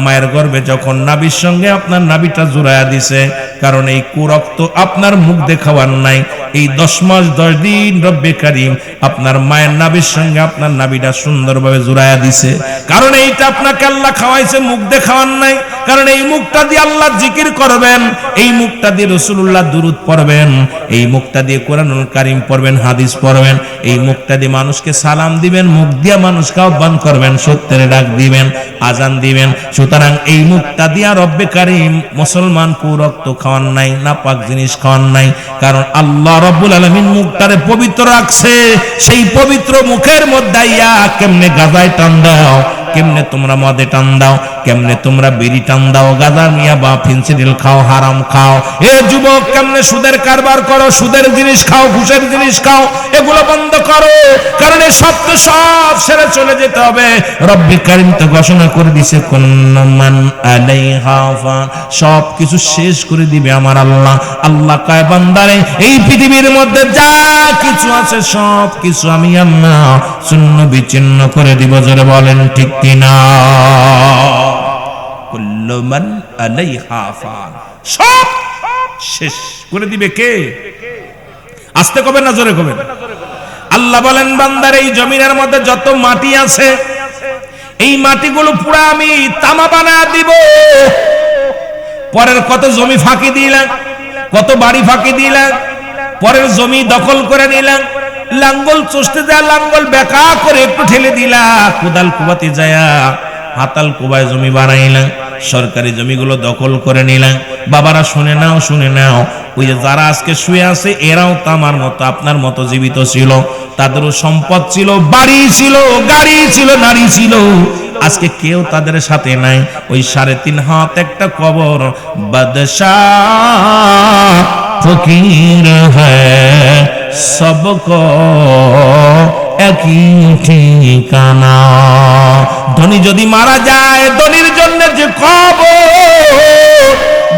মায়ের গর্ভে যখন নাভির সঙ্গে আপনার নাভিটা জুড়াইয়া দিছে, কারণ এই কুরক্ত আপনার মুখ দেখাবার নাই। এই 10 মাস 10 দিন রব্বে কারীম আপনার মায়ের নাভির সঙ্গে আপনার নাভিটা সুন্দরভাবে জুড়াইয়া দিছে, কারণ এইটা আপনাকে আল্লাহ খাওয়াইছে, মুখ দেখাবার নাই। কারণ এই মুখটা দিয়ে আল্লাহ জিকির করবেন, এই মুখটা দিয়ে রাসূলুল্লাহ দুরূদ পড়বেন, এই মুখটা দিয়ে কোরআনুল কারীম পড়বেন, হাদিস পড়বেন, এই মুখটা দিয়ে মানুষকে সালাম দিবেন, মুখ দিয়ে মানুষকে আহ্বান করবেন, সত্যের ডাক দিবেন, আজান দিবেন। সুতরাং এই মুখটা দিয়া রব্বে কারীম মুসলমান কুরক্ত খাওয়ান নাই, নাপাক জিনিস খাওয়ান নাই, কারণ আল্লাহ রব্বুল আলামিন মুখটারে পবিত্র রাখছে। সেই পবিত্র মুখের মধ্যে ইয়া কেমনে গাজায় টান দাও, কেমনে তোমরা মদে টান দাও, কেমনে তোমরা বিড়ি টান দাও, গাঁজা মিয়া বা ফেন্সিডিল খাও, হারাম খাও। এ যুবক, কেমনে সুদের কারবার করো, সুদের জিনিস খাও, ঘুষের জিনিস খাও, এগুলো বন্ধ করো, কারণ এই সব তো সব ছেড়ে চলে যেতে হবে। রব্বে কারীম তো ঘোষণা করে দিয়েছে, কুল্লু মান আলাইহা ফান, সব কিছু শেষ করে দিবে আমার আল্লাহ। আল্লাহ কয় বান্দারে, এই পৃথিবীর মধ্যে যা কিছু আছে সব কিছু আমি আল্লাহ শূন্য বিচ্ছিন্ন করে দিব। জোরে বলেন ঠিক কিনা? কুল্লু মান আলাইহা ফান, সব শেষ করে দিবে কে? আস্তে কবেন না জোরে কবেন? আল্লাহ বলেন বান্দার এই জমিনের মধ্যে যত মাটি আছে এই মাটিগুলো পুরা আমি তামা বানায় দিব। পরের কত জমি ফাঁকি দিলাম, কত বাড়ি ফাঁকি দিলাম, পরের জমি দখল করে নিলাম, লাঙ্গল চষতে যায় লাঙ্গল বেকা করে একটু ঠেলে দিলা, কোদাল কুবাতে যায়া হাতাল কুবায় জমি বানাইলাম, সরকারি জমিগুলো দখল করে নিলাম। বাবারা শুনে নাও, শুনে নাও, ওই যে যারা আজকে শুয়ে আছে এরাও তো আমার মতো আপনার মতো জীবিত ছিল, তাদেরও সম্পদ ছিল, বাড়ি ছিল, গাড়ি ছিল, নারী ছিল, আজকে কেউ তাদের সাথে নাই। ওই 3.5 হাত একটা কবর, বাদশাহ ফকির হ্যায় সবকো একই ঠিকানা। ধনী যদি মারা যায় ধনীর জন্য যে কবর,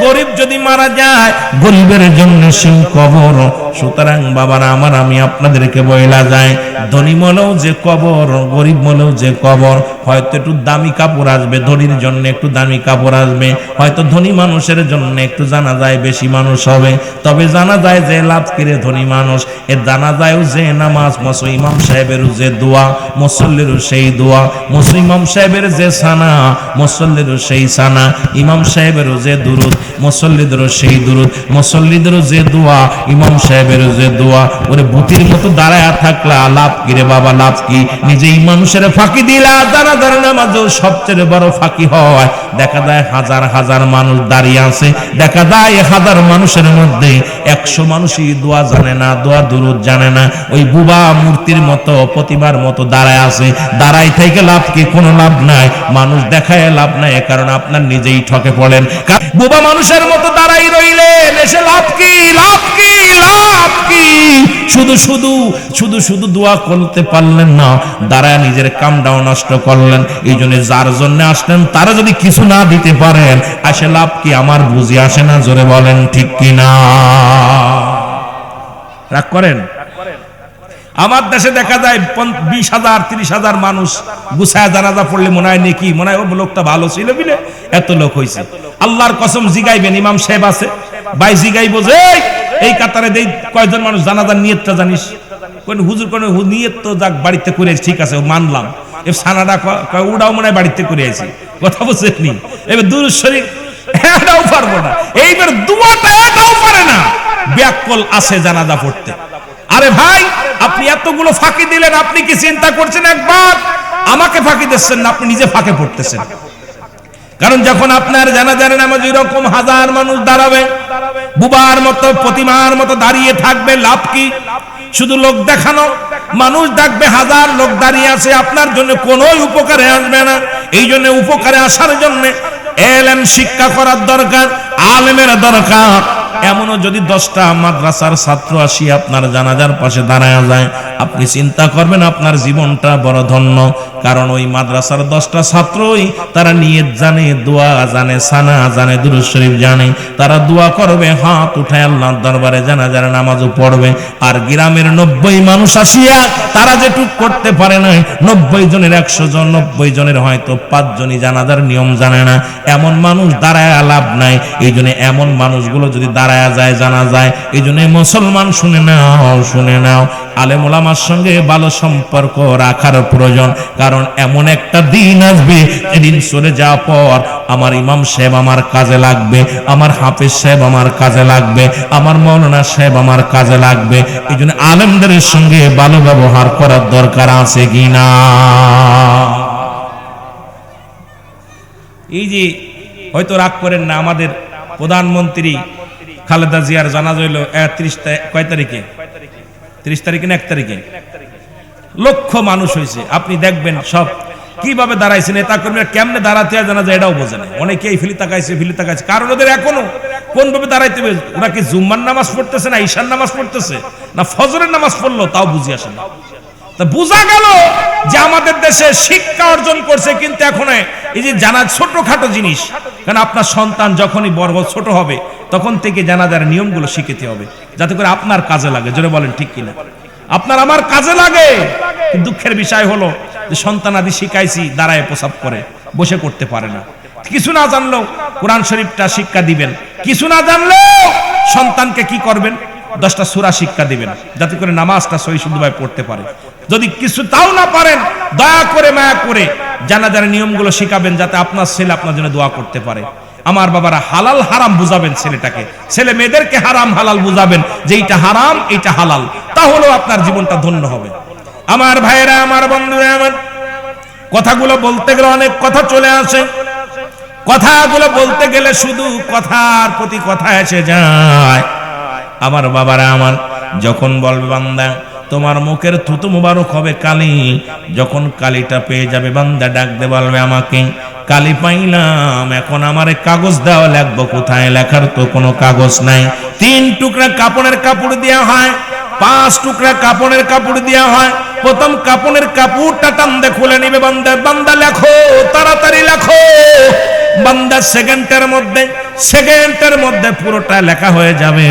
গরিব যদি মারা যায় গরিবের জন্য সেই কবর। সুতরাং বাবারা আমার, আমি আপনাদেরকে বইলা যায়, ধনী মনেও যে কবর, গরিব মনেও যে কবর। হয়তো একটু দামি কাপড় আসবে, ধনীর জন্য একটু দামি কাপড় আসবে, হয়তো ধনী মানুষের জন্য একটু জানা যায় বেশি মানুষ হবে। তবে জানা যায় যে লাভ কিরে ধনী মানুষ, এ জানা যায়ও যে নামাজ, ইমাম সাহেবের যে দোয়া, মুসল্লিরও সেই দোয়া, ইমাম সাহেবের যে সানা, মুসল্লিরও সেই সানা, ইমাম সাহেবেরও যে দুরুদ, মুসল্লিদেরও সেই দুরুদ, মুসল্লিদেরও যে দোয়া, ইমাম সাহেবেরও যে দোয়া। ওরে বুতির মতো দাঁড়ায় থাকলা লাভ কি রে বাবা, লাভ কি? নিজেই মানুষের ফাঁকি দিলা, দাঁড়া নামাজও সবচেয়ে বড় ফাঁকি হয়। দেখা যায় হাজার হাজার মানুষ দাঁড়িয়ে আছে, দেখা যায় হাজার মানুষের মধ্যে 100 মানুষই দোয়া জানে না, দোয়া দুরুদ জানে না। ওই বুবা মূর্তির মতো প্রতিমার মতো দাঁড়ায় আছে। দাঁড়াই থেকে লাভ কি? কোনো লাভ নাই। মানুষ দেখায় লাভ নাই, কারণ আপনার নিজেই ঠকে পড়েন। বুবা মানুষের মতো দাঁড়াই রইলেন, এসে লাভ কি? লাভ কি? লাভ কি? শুধু শুধু শুধু শুধু দোয়া করতে পারলেন না, দাঁড়ায় নিজের কামটাও নষ্ট করলেন। এই জন্য যার জন্য আসলেন তারা যদি কিছু না দিতে পারেন, আসে লাভ কি? আমার বুঝি আসে না, জোরে বলেন ঠিক কিনা? রাগ করেন? আমার দেশে দেখা যায় 20,000 30,000 মানুষ গুছায় জানাজা পড়লে মনে হয় নাকি, মনে হয় ও লোকটা ভালো ছিল বলে এত লোক হয়েছে। আল্লাহর কসম জিগাইবেন, ইমাম সাহেব আছে ভাই, জিগাইবো যে এই কাতারে দেই কয়জন মানুষ জানাজার নিয়তটা জানিস? কোন হুজুর কোন নিয়ত তো যাক বাড়িতে করে, ঠিক আছে মানলাম, এ সানাটা ওটাও মনে হয় বাড়িতে করে আছি, কথা বুঝছেন? এবার দুরূদ শরীফ এটাও পারবো না, এইবার দুয়াটা এটাও পারে না, ব্যাকল আছে জানাজা পড়তে। আরে ভাই, আপনি এতগুলো ফাঁকি দিলেন, আপনি কি চিন্তা করছেন একবার? আমাকে ফাঁকি দিচ্ছেন না, আপনি নিজে ফাঁকে পড়তেছেন। কারণ যখন আপনার জানাজার নামাজ এরকম হাজার মানুষ দাঁড়াবে, বুবার মতো প্রতিমার মতো দাঁড়িয়ে থাকবে, লাভ কি? শুধু লোক দেখানো, মানুষ দেখবে হাজার লোক দাঁড়িয়ে আছে, আপনার জন্য কোনো উপকারে আসবে না। এই জন্য উপকারে আসার জন্য এলেম শিক্ষা করার দরকার, আলেমের দরকার। এমনও যদি 10টা মাদ্রাসার ছাত্র আসি আপনার জানাজার পাশে দাঁড়ায় যায়, আপনি চিন্তা করবেন আপনার জীবনটা বড় ধন্য। কারণ ওই মাদ্রাসার 10টা ছাত্রই তারা নিয়ত জানে, দোয়া জানে, সানা জানে, দুরূদ শরীফ জানে, তারা দোয়া করবে, হাত উঠায় আল্লাহর দরবারে জানাজার নামাজও পড়বে। আর গ্রামের 90 মানুষ আসিয়া তারা যেটুক করতে পারে না, 90 জনের 100 জন, 90 জনের হয়তো 5 জনই জানাজার নিয়ম জানে না। এমন মানুষ দাঁড়ায় লাভ নাই। এই জন্য এমন মানুষগুলো যদি দাঁড়ায় যায় জানা যায়, এই জন্য মুসলমান শুনে নাও, শুনে নাও, আলেম ওলামার সঙ্গে ভালো সম্পর্ক রাখার প্রয়োজন। কারণ এমন একটা দিন আসবে, এদিন চলে যাওয়ার পর আমার ইমাম সাহেব আমার কাজে লাগবে, আমার হাফেজ সাহেব আমার কাজে লাগবে, আমার মৌলানা সাহেব আমার কাজে লাগবে। এই জন্য আলেমদের সঙ্গে ভালো ব্যবহার করার দরকার আছে কিনা? এই যে হয়তো রাগ করেন না, আমাদের প্রধানমন্ত্রী খালেদা জিয়ার জানাজা হইল 30 কয় তারিখে? 30 তারিখে না 1 তারিখে? লক্ষ মানুষ হয়েছে। আপনি দেখবেন সব কিভাবে দাঁড়াইছে, নেতা কর্মীরা কেমনে দাঁড়াতে হয় জানা যায় এটাও বোঝে না। অনেকেই ফিলি তাকাইছে, কারণ ওদের এখনো কোন ভাবে দাঁড়াইতে হবে। ওরা কি জুম্মার নামাজ পড়তেছে না ঈশার নামাজ পড়তেছে না ফজরের নামাজ পড়লো, তাও বুঝে আসে না। তা বোঝা গেল যে আমাদের দেশে শিক্ষা অর্জন করছে, কিন্তু এখন এই যে জানা ছোটখাটো জিনিস, কারণ আপনার সন্তান যখনই বড় ছোট হবে তখন থেকে জানাজার নিয়মগুলো শিখতে হবে, যাতে করে আপনার কাজে লাগে। জোরে বলেন ঠিক কিনা? আপনার আমার কাজে লাগে। দুঃখের বিষয় হলো যে সন্তান আদি শিখাইছি, দাঁড়ায় প্রসাব করে, বসে করতে পারে না। কিছু না জানলেও কোরআন শরীফটা শিক্ষা দিবেন, কিছু না জানলেও সন্তানকে কি করবেন? 10টা সূরা শিক্ষা দিবেন, যাতে করে নামাজটা সহি শুদ্ধভাবে পড়তে পারে। যদি কিছু তাও না পারেন, দয়া করে মায়া করে জানাজার নিয়মগুলো শিখাবেন, যাতে আপনার ছেলে আপনার জন্য দোয়া করতে পারে। আমার বাবারা, হালাল হারাম বুঝাবেন ছেলেটাকে, ছেলে মেয়েদেরকে হারাম হালাল বুঝাবেন, যে এইটা হারাম এইটা হালাল, তাহলেও আপনার জীবনটা ধন্য হবে। আমার ভাইয়েরা, আমার বন্ধুরা, আমার কথাগুলো বলতে গেলে অনেক কথা চলে আসে, কথাগুলো বলতে গেলে শুধু কথার প্রতি কথা এসে যায়। আমার বাবারা, আমার যখন বলবে বান্দা তোমার মুখের থুতু মুবারক হবে কালি, যখন কালিটা পেয়ে যাবে বান্দা ডাক দে বলবে আমাকে কালি পাইলাম, এখন আমারে কাগজ দাও, লিখবো কোথায়? লেখার তো কোনো কাগজ নাই। 3 টুকরা কাপড়ের কাপড় দেওয়া হয়, 5 টুকরা কাপড়ের কাপড় দেওয়া হয়। প্রথম কাপড়ের কাপড়টা টান দিয়ে খুলে নিবে বান্দা, বান্দা লেখো, তাড়াতাড়ি লেখো। বান্দা সেকেন্ডের মধ্যে পুরোটা লেখা হয়ে যাবে।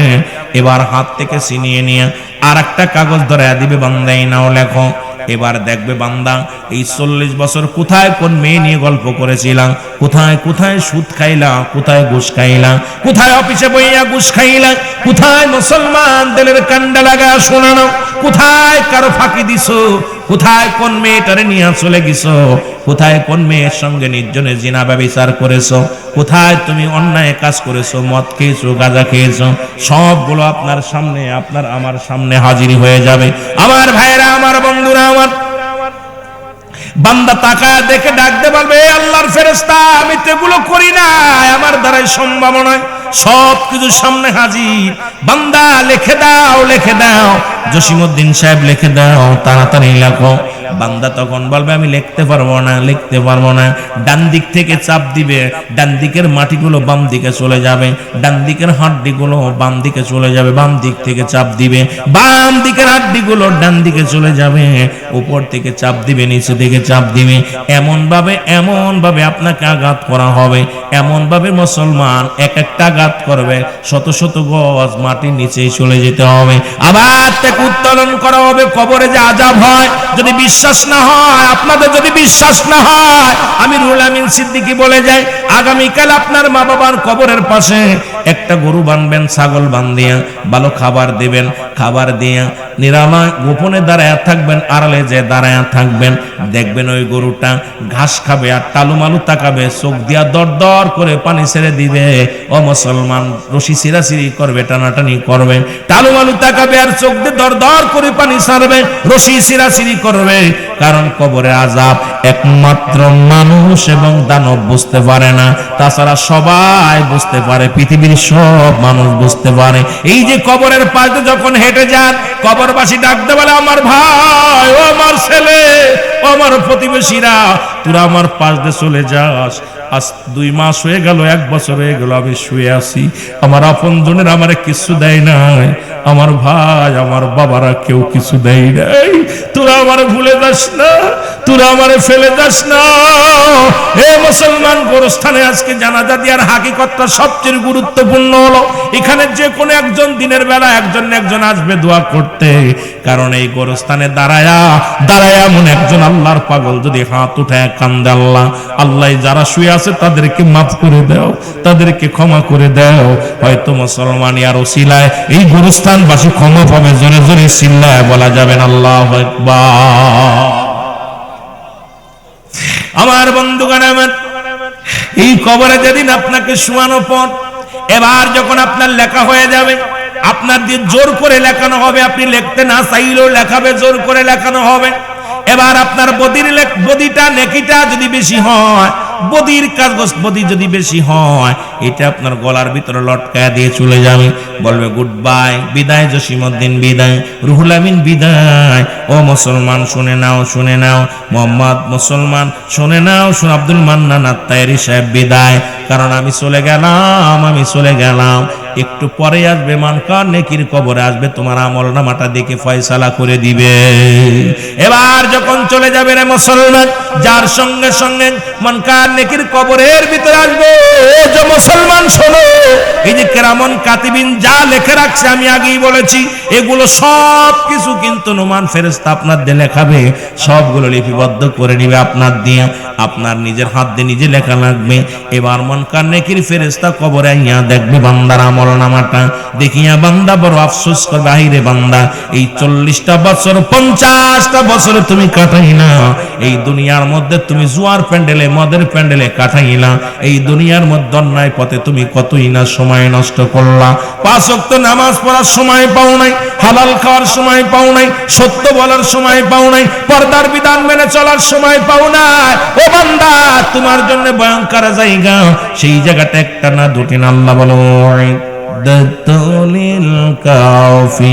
এবার হাত থেকে ছিনিয়ে নিয়ে আর একটা কাগজ ধরাইয়া দিবে, বান্দা এই নাও লেখো। এবার দেখবে বান্দা এই 40 বছর কোথায় কোন মেয়ে নিয়ে গল্প করেছিলাম, কোথায় কোথায় সুদ খাইলা, কোথায় ঘুষ খাইলা, কোথায় অফিসে বইয়া ঘুষ খাইলা, কোথায় মুসলমান দিলের কান্ডা লাগা শোনানো, কোথায় কারো ফাঁকি দিছো, কোথায় কোন মেয়েটারে নিয়ে চলে গেছো, কোথায় কোন মেয়ের সঙ্গে নির্জনে জিনা ব্যভিচার করেছো, কোথায় তুমি অন্যায় কাজ করেছো, মদ খেয়েছো, গাঁজা খেয়েছো, সবগুলো আপনার সামনে, আপনার আমার সামনে হাজির হয়ে যাবে। আমার ভাইরা, আমার বন্ধুরা, আমার বান্দা তাকায় দেখে ডাকতে বলবে আল্লাহর ফেরেশতা, আমি তো এগুলো করি না, আমার দ্বারাই সম্ভব নয়। সব কিছু সামনে হাজির। বান্দা লিখে দাও, লিখে দাও, জসিমউদ্দিন সাহেব লিখে দাও, তাড়াতাড়ি লেখো। বান্দা তখন বলবে আমি লিখতে পারবো না, লিখতে পারবো না। ডান দিক থেকে চাপ দিবে, ডান দিকের মাটিগুলো বাম দিকে চলে যাবে, ডান দিকের হাড্ডিগুলো বাম দিকে চলে যাবে, বাম দিক থেকে চাপ দিবে, বাম দিকের হাড্ডিগুলো ডান দিকে চলে যাবে, উপর থেকে চাপ দিবে, নিচে থেকে চাপ দিবে। এমন ভাবে আপনাকে আঘাত করা হবে, এমন ভাবে মুসলমান এক একটা আঘাত করবে, শত শত গজ মাটির নিচে চলে যেতে হবে। আবার তাকে উত্তোলন করা হবে। কবরে যে আযাব হয়, যদি বিশ্বাস না হয়, আপনাদের যদি বিশ্বাস না হয়, আমি রুহুল আমিন সিদ্দিকী বলে যাই, আগামীকাল আপনার মা বাবার কবরের পাশে একটা গরু বানবেন, ছাগল বান্ধিয়া ভালো খাবার দিবেন, খাবার দিয়া নিরাময় গোপনে দাঁড়ায় থাকবেন, আড়ালে যে দাঁড়ায় থাকবেন, দেখবেন ওই গরুটা ঘাস খাবে আর টালুমালু তাকাবে, চোখ দিয়া দর দর করে পানি ছেড়ে দিবে। ও মুসলমান, রশি ছিঁড়াছিঁড়ি করবে, টানাটানি করবে, টালুমালু তাকাবে আর চোখ দিয়ে দর দর করে পানি ছাড়বে, রশি ছিঁড়াছিঁড়ি করবে। কারণ কবরের আযাব একমাত্র মানুষ এবং দানব বুঝতে পারে না, তাছাড়া সবাই বুঝতে পারে, পৃথিবীর সব মানুষ বুঝতে পারে। এই যে কবরের পাশে যখন হেঁটে যান, কবরবাসী ডাকতে বলে আমার ভাই, ও আমার ছেলে, ও আমার প্রতিবেশীরা, তোরা আমার পাশ দিয়ে চলে যাস। আজ 2 মাস হয়ে গেল, 1 বছর হয়ে গেল আমি শুয়ে আছি, আমার আপনজনের আমারে কিছু দেয় নাই, আমার ভাই আমার বাবারা কেউ কিছু দেয় নাই, তোরা আমারে ভুলে যাস না, তোরা আমারে ফেলে যাস না। হে মুসলমান, গোরস্থানে আজকে জানাজা দেওয়ার হাকিকতটা সবচেয়ে গুরুত্বপূর্ণ হলো, এখানে যে কোনো একজন দিনের বেলা একজন একজন আসবে দোয়া করতে। কারণ এই গোরস্থানে দাঁড়ায়া এমন একজন আল্লাহর পাগল যদি হাত উঠায় কান্দে, আল্লাহ আল্লাহ যারা শুয়ে আছে তাদেরকে মাফ করে দাও, তাদেরকে ক্ষমা করে দাও। হয়তো মুসলমান আর ওসিলায় এই গোরস্থানবাসী ক্ষমা পাবে। জোরে জোরে চিল্লায় বলা যাবেন আল্লাহু আকবার। আমার বন্ধুগণ, আমার এই কবরে যেদিন আপনাকে শোয়ানো পর, এবার যখন আপনার লেখা হয়ে যাবে, আপনার দিয়ে জোর করে লেখানো হবে, আপনি লিখতে না চাইলেও লেখাবে, জোর করে লেখানো হবে। এবার আপনার বদিটা নেকিটা যদি বেশি হয়, বদির কাগজ বদি যদি বেশি হয়, এটা আপনার গলার ভিতরে লটকায়া দিয়ে চলে যাবে, বলবে গুড বাই, বিদায় জসিমউদ্দিন, বিদায় রুহুল আমিন, বিদায়। ও মুসলমান শুনে নাও, শুনে নাও, মোহাম্মদ মুসলমান শুনে নাও, আব্দুল মান্নান আত্তায়রি সাহেব বিদায়। কারণ আমি চলে গেলাম, আমি চলে গেলাম, একটু পরে আসবে মানকার নেকির কবরে আসবে, তোমার আমলনামাটা দেখে ফয়সালা করে দিবে। এবার যখন চলে যাবে রে মুসলমান, যার সঙ্গে সঙ্গে মানকার নেকির কবরের ভিতরে আসবে, ও যে মুসলমান শোনো, এই যে কেরামন কাতিবিন যা লেখে রাখছে, আমি আগেই বলেছি, এগুলো সব কিছু কিন্তু অনুমান ফেরেশতা আপনার দিয়ে লেখাবে, সবগুলো লিপিবদ্ধ করে নিবে আপনার দিয়ে, আপনার নিজের হাত দিয়ে নিজে লেখা লাগবে। এবার মুনকার নেকির ফেরেশতা কবরে আইয়া দেখবে বান্দার আমলনামাটা, দেখিয়া বান্দা বড় আফসোস করবে, আইরে বান্দা এই 40টা বছর 50টা বছর তুমি কাটাইলা এই দুনিয়ার মধ্যে, তুমি জুয়ার প্যান্ডেলে মদের প্যান্ডেলে কাটাইলা, এই দুনিয়ার মধ্যে অন্যায় পথে তুমি কতই না সময় নষ্ট করলা। 5 ওয়াক্ত নামাজ পড়ার সময় পাও নাই, হালাল খাওয়ার সময় পাও নাই, সত্য বলার সময় পাও নাই, পর্দার বিধান মেনে চলার সময় পাও নাই। ও বান্দা তোমার জন্য ভয়ঙ্কর জায়গা, সেই জায়গাটা একটা না দুটি না, আল্লাহ বলো দাতুলিল কাফিরিন,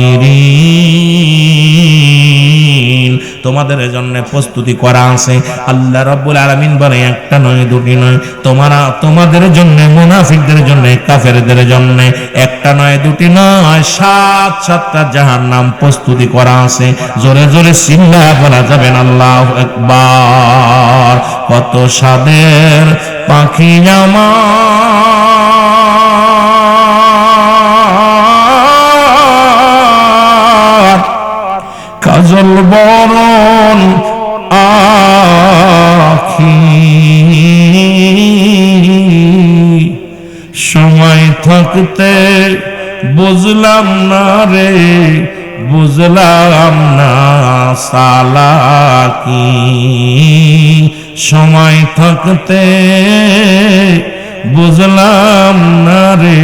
তোমাদের জন্য প্রস্তুতি করা আছে। আল্লাহ রাব্বুল আলামিন বলে একটা নয় দুটি নয়, তোমাদের জন্য, মুনাফিকদের জন্য, কাফেরদের জন্য একটা নয় দুটি নয়, 7টা জাহান্নাম প্রস্তুতি করা আছে। জোরে জোরে চিল্লায়া বলা যাবেন আল্লাহু আকবার। কত সাদের পাখি আমার, কাজল বরণ আখি, সময় থাকতে বুঝলাম না রে, বুঝলাম না সালাকি, সময় থাকতে বুঝলাম না রে,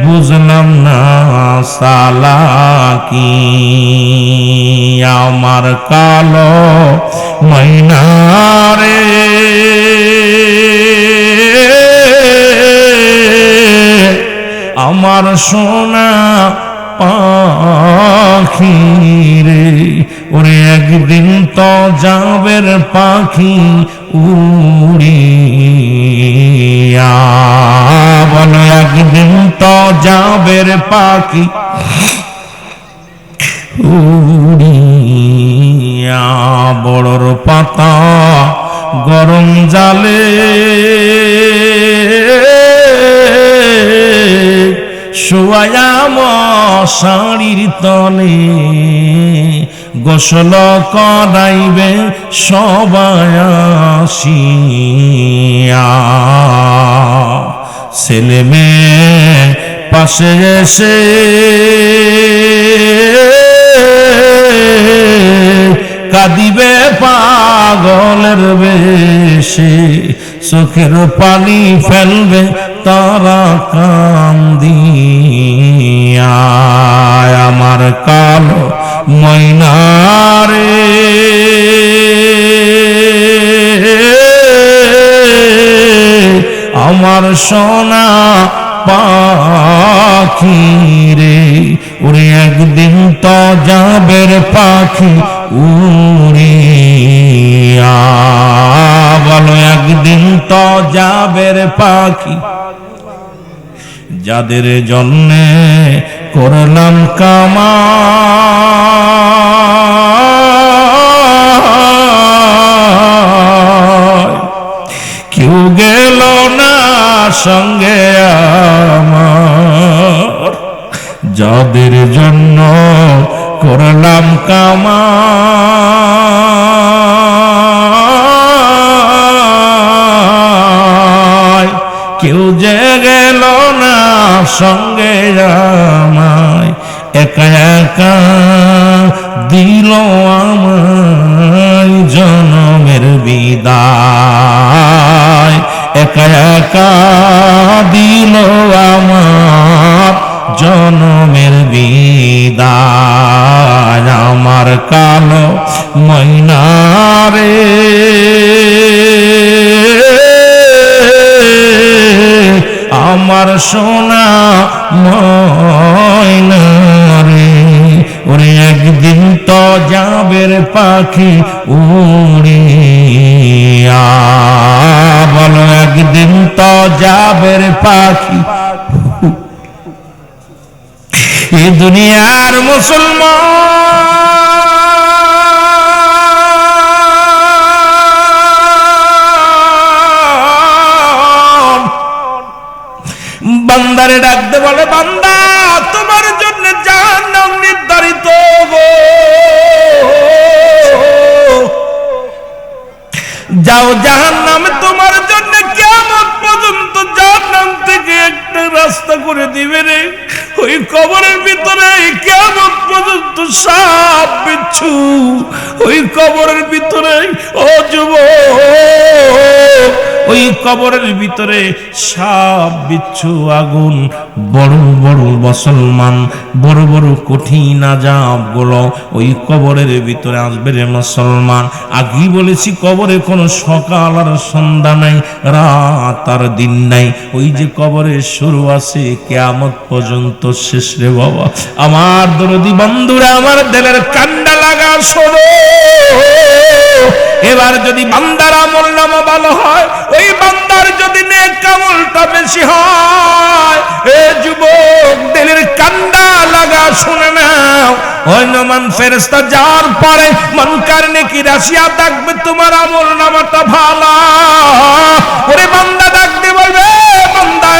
বুঝলাম না সালাকি। আমার কালো ময়নারে আমার সোনা পাখি রে, ওরে একদিন তো যাবের পাখি উড়িয়া, বলো একদিন তো যাবের পাখি উড়িয়া। বড়র পাতা গরম জালে শোয়া মশারির তলে, গোসল করাইবে সবাই আসিয়া, ছেলে মেয়ে পাশে এসে কাঁদিবে পাগলের বেশে, চোখের পানি ফেলবে তারা কান্দিয়া। আমার কালো ময়নারে আমার সোনা পাখি রে, ওরে একদিন তো যাবের পাখি উড়িয়া, বলো একদিন তো যাবের পাখি। যাদের জন্যে করলাম কামা কেউ গেল না সঙ্গে আমার, যাদের জন্য করলাম কামা কেউ যে গেল না সঙ্গে আমায়, একা একা দিল আমায় জনমের বিদায়, একা একা দিল আমার জনমের বিদায়। আমার কালো ময়নারে আমার সোনা ময়নারে, ওরে একদিন তো যাবের পাখি উড়িয়া, বলো একদিন তো যাবের পাখি। এই দুনিয়ার মুসলমান বান্দারে ডাকতে বলে, বান্দা তোমার জন্য জাহান্নাম নির্ধারিত গো, দিবে রে, ওই কবরের ভিতরে কিয়ামত পর্যন্ত সাপ বিচ্ছু, ওই কবরের ভিতরে, ও যুবক, ওই কবরের ভিতরে সাপ বিচ্ছু আগুন, বড় বড় মুসলমান, বড় বড় কঠিন আযাব গুলো ওই কবরের ভিতরে আসবে রে মুসলমান। আগেই বলেছি কবরে কোনো সকাল আর সন্ধ্যা নাই, রাত আর দিন নাই। ওই যে কবরের শুরু আছে কিয়ামত পর্যন্ত শেষ রে বাবা। আমার দরদি বন্ধুরা, আমার দিলের কান্ডা লাগা শোনো। এবার যদি বান্দার আমলনামা ভালো হয়, ওই বান্দার যদি নেক আমলটা বেশি হয়, এ যুবক দিলের কান্ডা লাগা শুনে নাও। ওই নমান ফেরেশতা যার পরে মনকার নেকি রাশিয়া দেখবে তোমার আমলনামাটা ভালো। ওরে বান্দা ডাকতে বলবে, বান্দা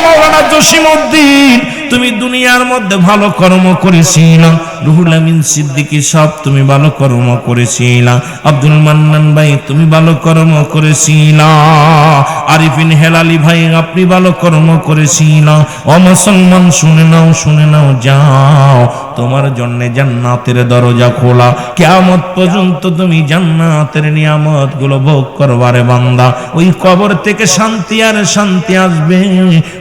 মাওলানা জসিমউদ্দিন, তুমি দুনিয়ার মধ্যে ভালো কর্ম করেছিলা, রুহুল আমিন সিদ্দিকী সব তুমি ভালো কর্ম করেছিলা, আব্দুল মান্নান ভাই তুমি ভালো কর্ম করেছিলা, আরিফিন হেলালি ভাই আপনি ভালো কর্ম করেছিলা। ও মুসলমান শুনে নাও, শুনে নাও, যাও তোমার জন্য জান্নাতের দরজা খোলা। কিয়ামত পর্যন্ত তুমি জান্নাতের নিয়ামত গুলো ভোগ করবারে বান্দা। ওই কবর থেকে শান্তি আর শান্তি আসবে,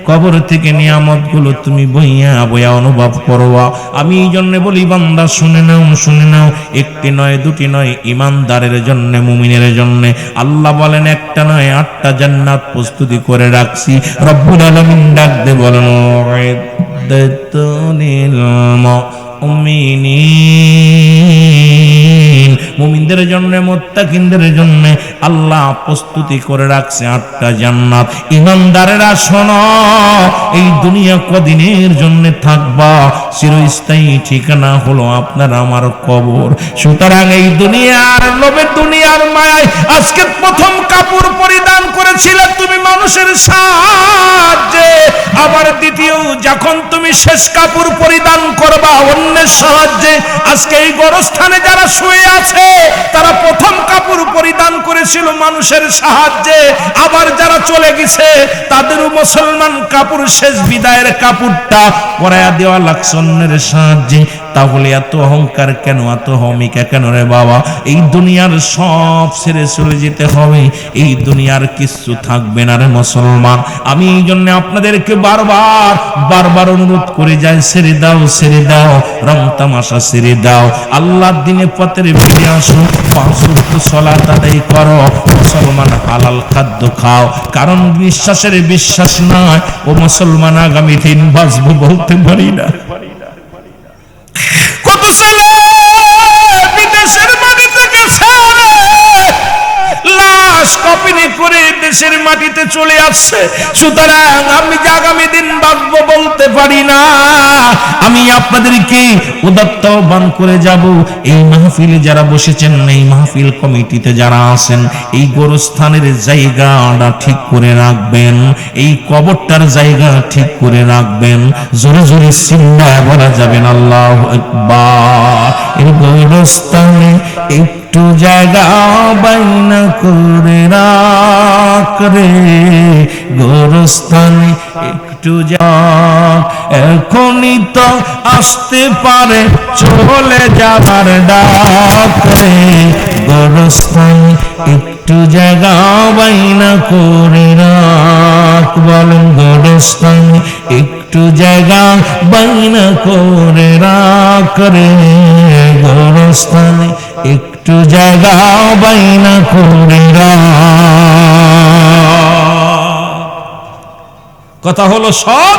কবর থেকে নিয়ামত গুলো তুমি বইয়া বইয়া অনুভব করবা। আমি এই জন্য বলি বান্দা শুনে নাও, শুনে নাও, একটি নয় দুটি নয়, ইমানদারের জন্য, মুমিনের জন্য আল্লাহ বলেন একটা নয় 8টা জান্নাত প্রস্তুতি করে রাখছি। রব্বুল আলামিন ডাক দে বলেন, ওয়া'দাতুনিল মুমিনিন, মুমিনদের জন্য, মুত্তাকিনদের জন্য আল্লাহ প্রস্তুতি করে রাখছে 8টা জান্নাত। ইমানদারেরা শোনো, এই দুনিয়া কদিনের জন্য থাকবা, চিরস্থায়ী ঠিকানা হলো আপনার আমার কবর। সুতরাং এই দুনিয়ার লোভে, দুনিয়ার মায়ায় আজকে প্রথম কাপড় পরিধান করেছিলে তুমি মানুষের সাহায্যে, আবার দ্বিতীয় যখন তুমি শেষ কাপড় পরিধান করবা অন্যের সাহায্যে। আজকে এই গোরস্থানে যারা শুয়ে আছে তারা প্রথম কাপড় পরিধান করেছিল মানুষের সাহায্যে, আবার যারা চলে গেছে তাদেরও মুসলমান কাপড় শেষ বিদায়ের কাপড়টা পরায়া দেওয়া লাগছে অন্যের সাহায্যে। তাহলে এত অহংকার কেন, এত হমিকা কেন রে বাবা? এই দুনিয়ার সব ছেড়ে চলে যেতে হবে, এই দুনিয়ার কিছু থাকবে না রে মুসলমান। আমি এই জন্য আপনাদেরকে বারবার বারবার অনুরোধ করে যাই, ছেড়ে দাও, ছেড়ে দাও, রং তামাশা ছেড়ে দাও, আল্লাহর দিনে পথের ফিরে আসো, 5 ওয়াক্ত সালাত আদায় করো, মুসলমান হালাল খাদ্য খাও। কারণ বিশ্বাসের বিশ্বাস নয় ও মুসলমান আগামী দিন বাঁচবো বলতে পারি না। কত ছেলে বিদেশের মাটিতে গেছে, লাশ কপিনি করে দেশের মাটিতে চলে আসছে। সুতরাং আমি যে আগামী দিন বাঁচবো বলতে পারি না। আমি আপনাদেরকে উদাত্ত আহ্বান করে যাব, এই মাহফিলে যারা বসেছেন, এই মাহফিল কমিটিতে যারা আছেন, এই গোরস্থানের জায়গাটা ঠিক করে রাখবেন, এই কবরটার জায়গা ঠিক করে রাখবেন। জোরে জোরে সিল্লা বলা যাবেন আল্লাহু আকবার। এই গোরস্থানে একটু জায়গা বাইনা করে রাখ রে, গোরস্থানে একটু এখনই তো আসতে পারে চলে যাবার ডাক রে, গোরস্থানে একটু জায়গা বাইনা করে রাখ। বলেন গোরস্থানে একটু জায়গা বাইনা করে রাখ রে, গোরস্থানে একটু জায়গা বাইনা করে রাখ। কথা হলো সব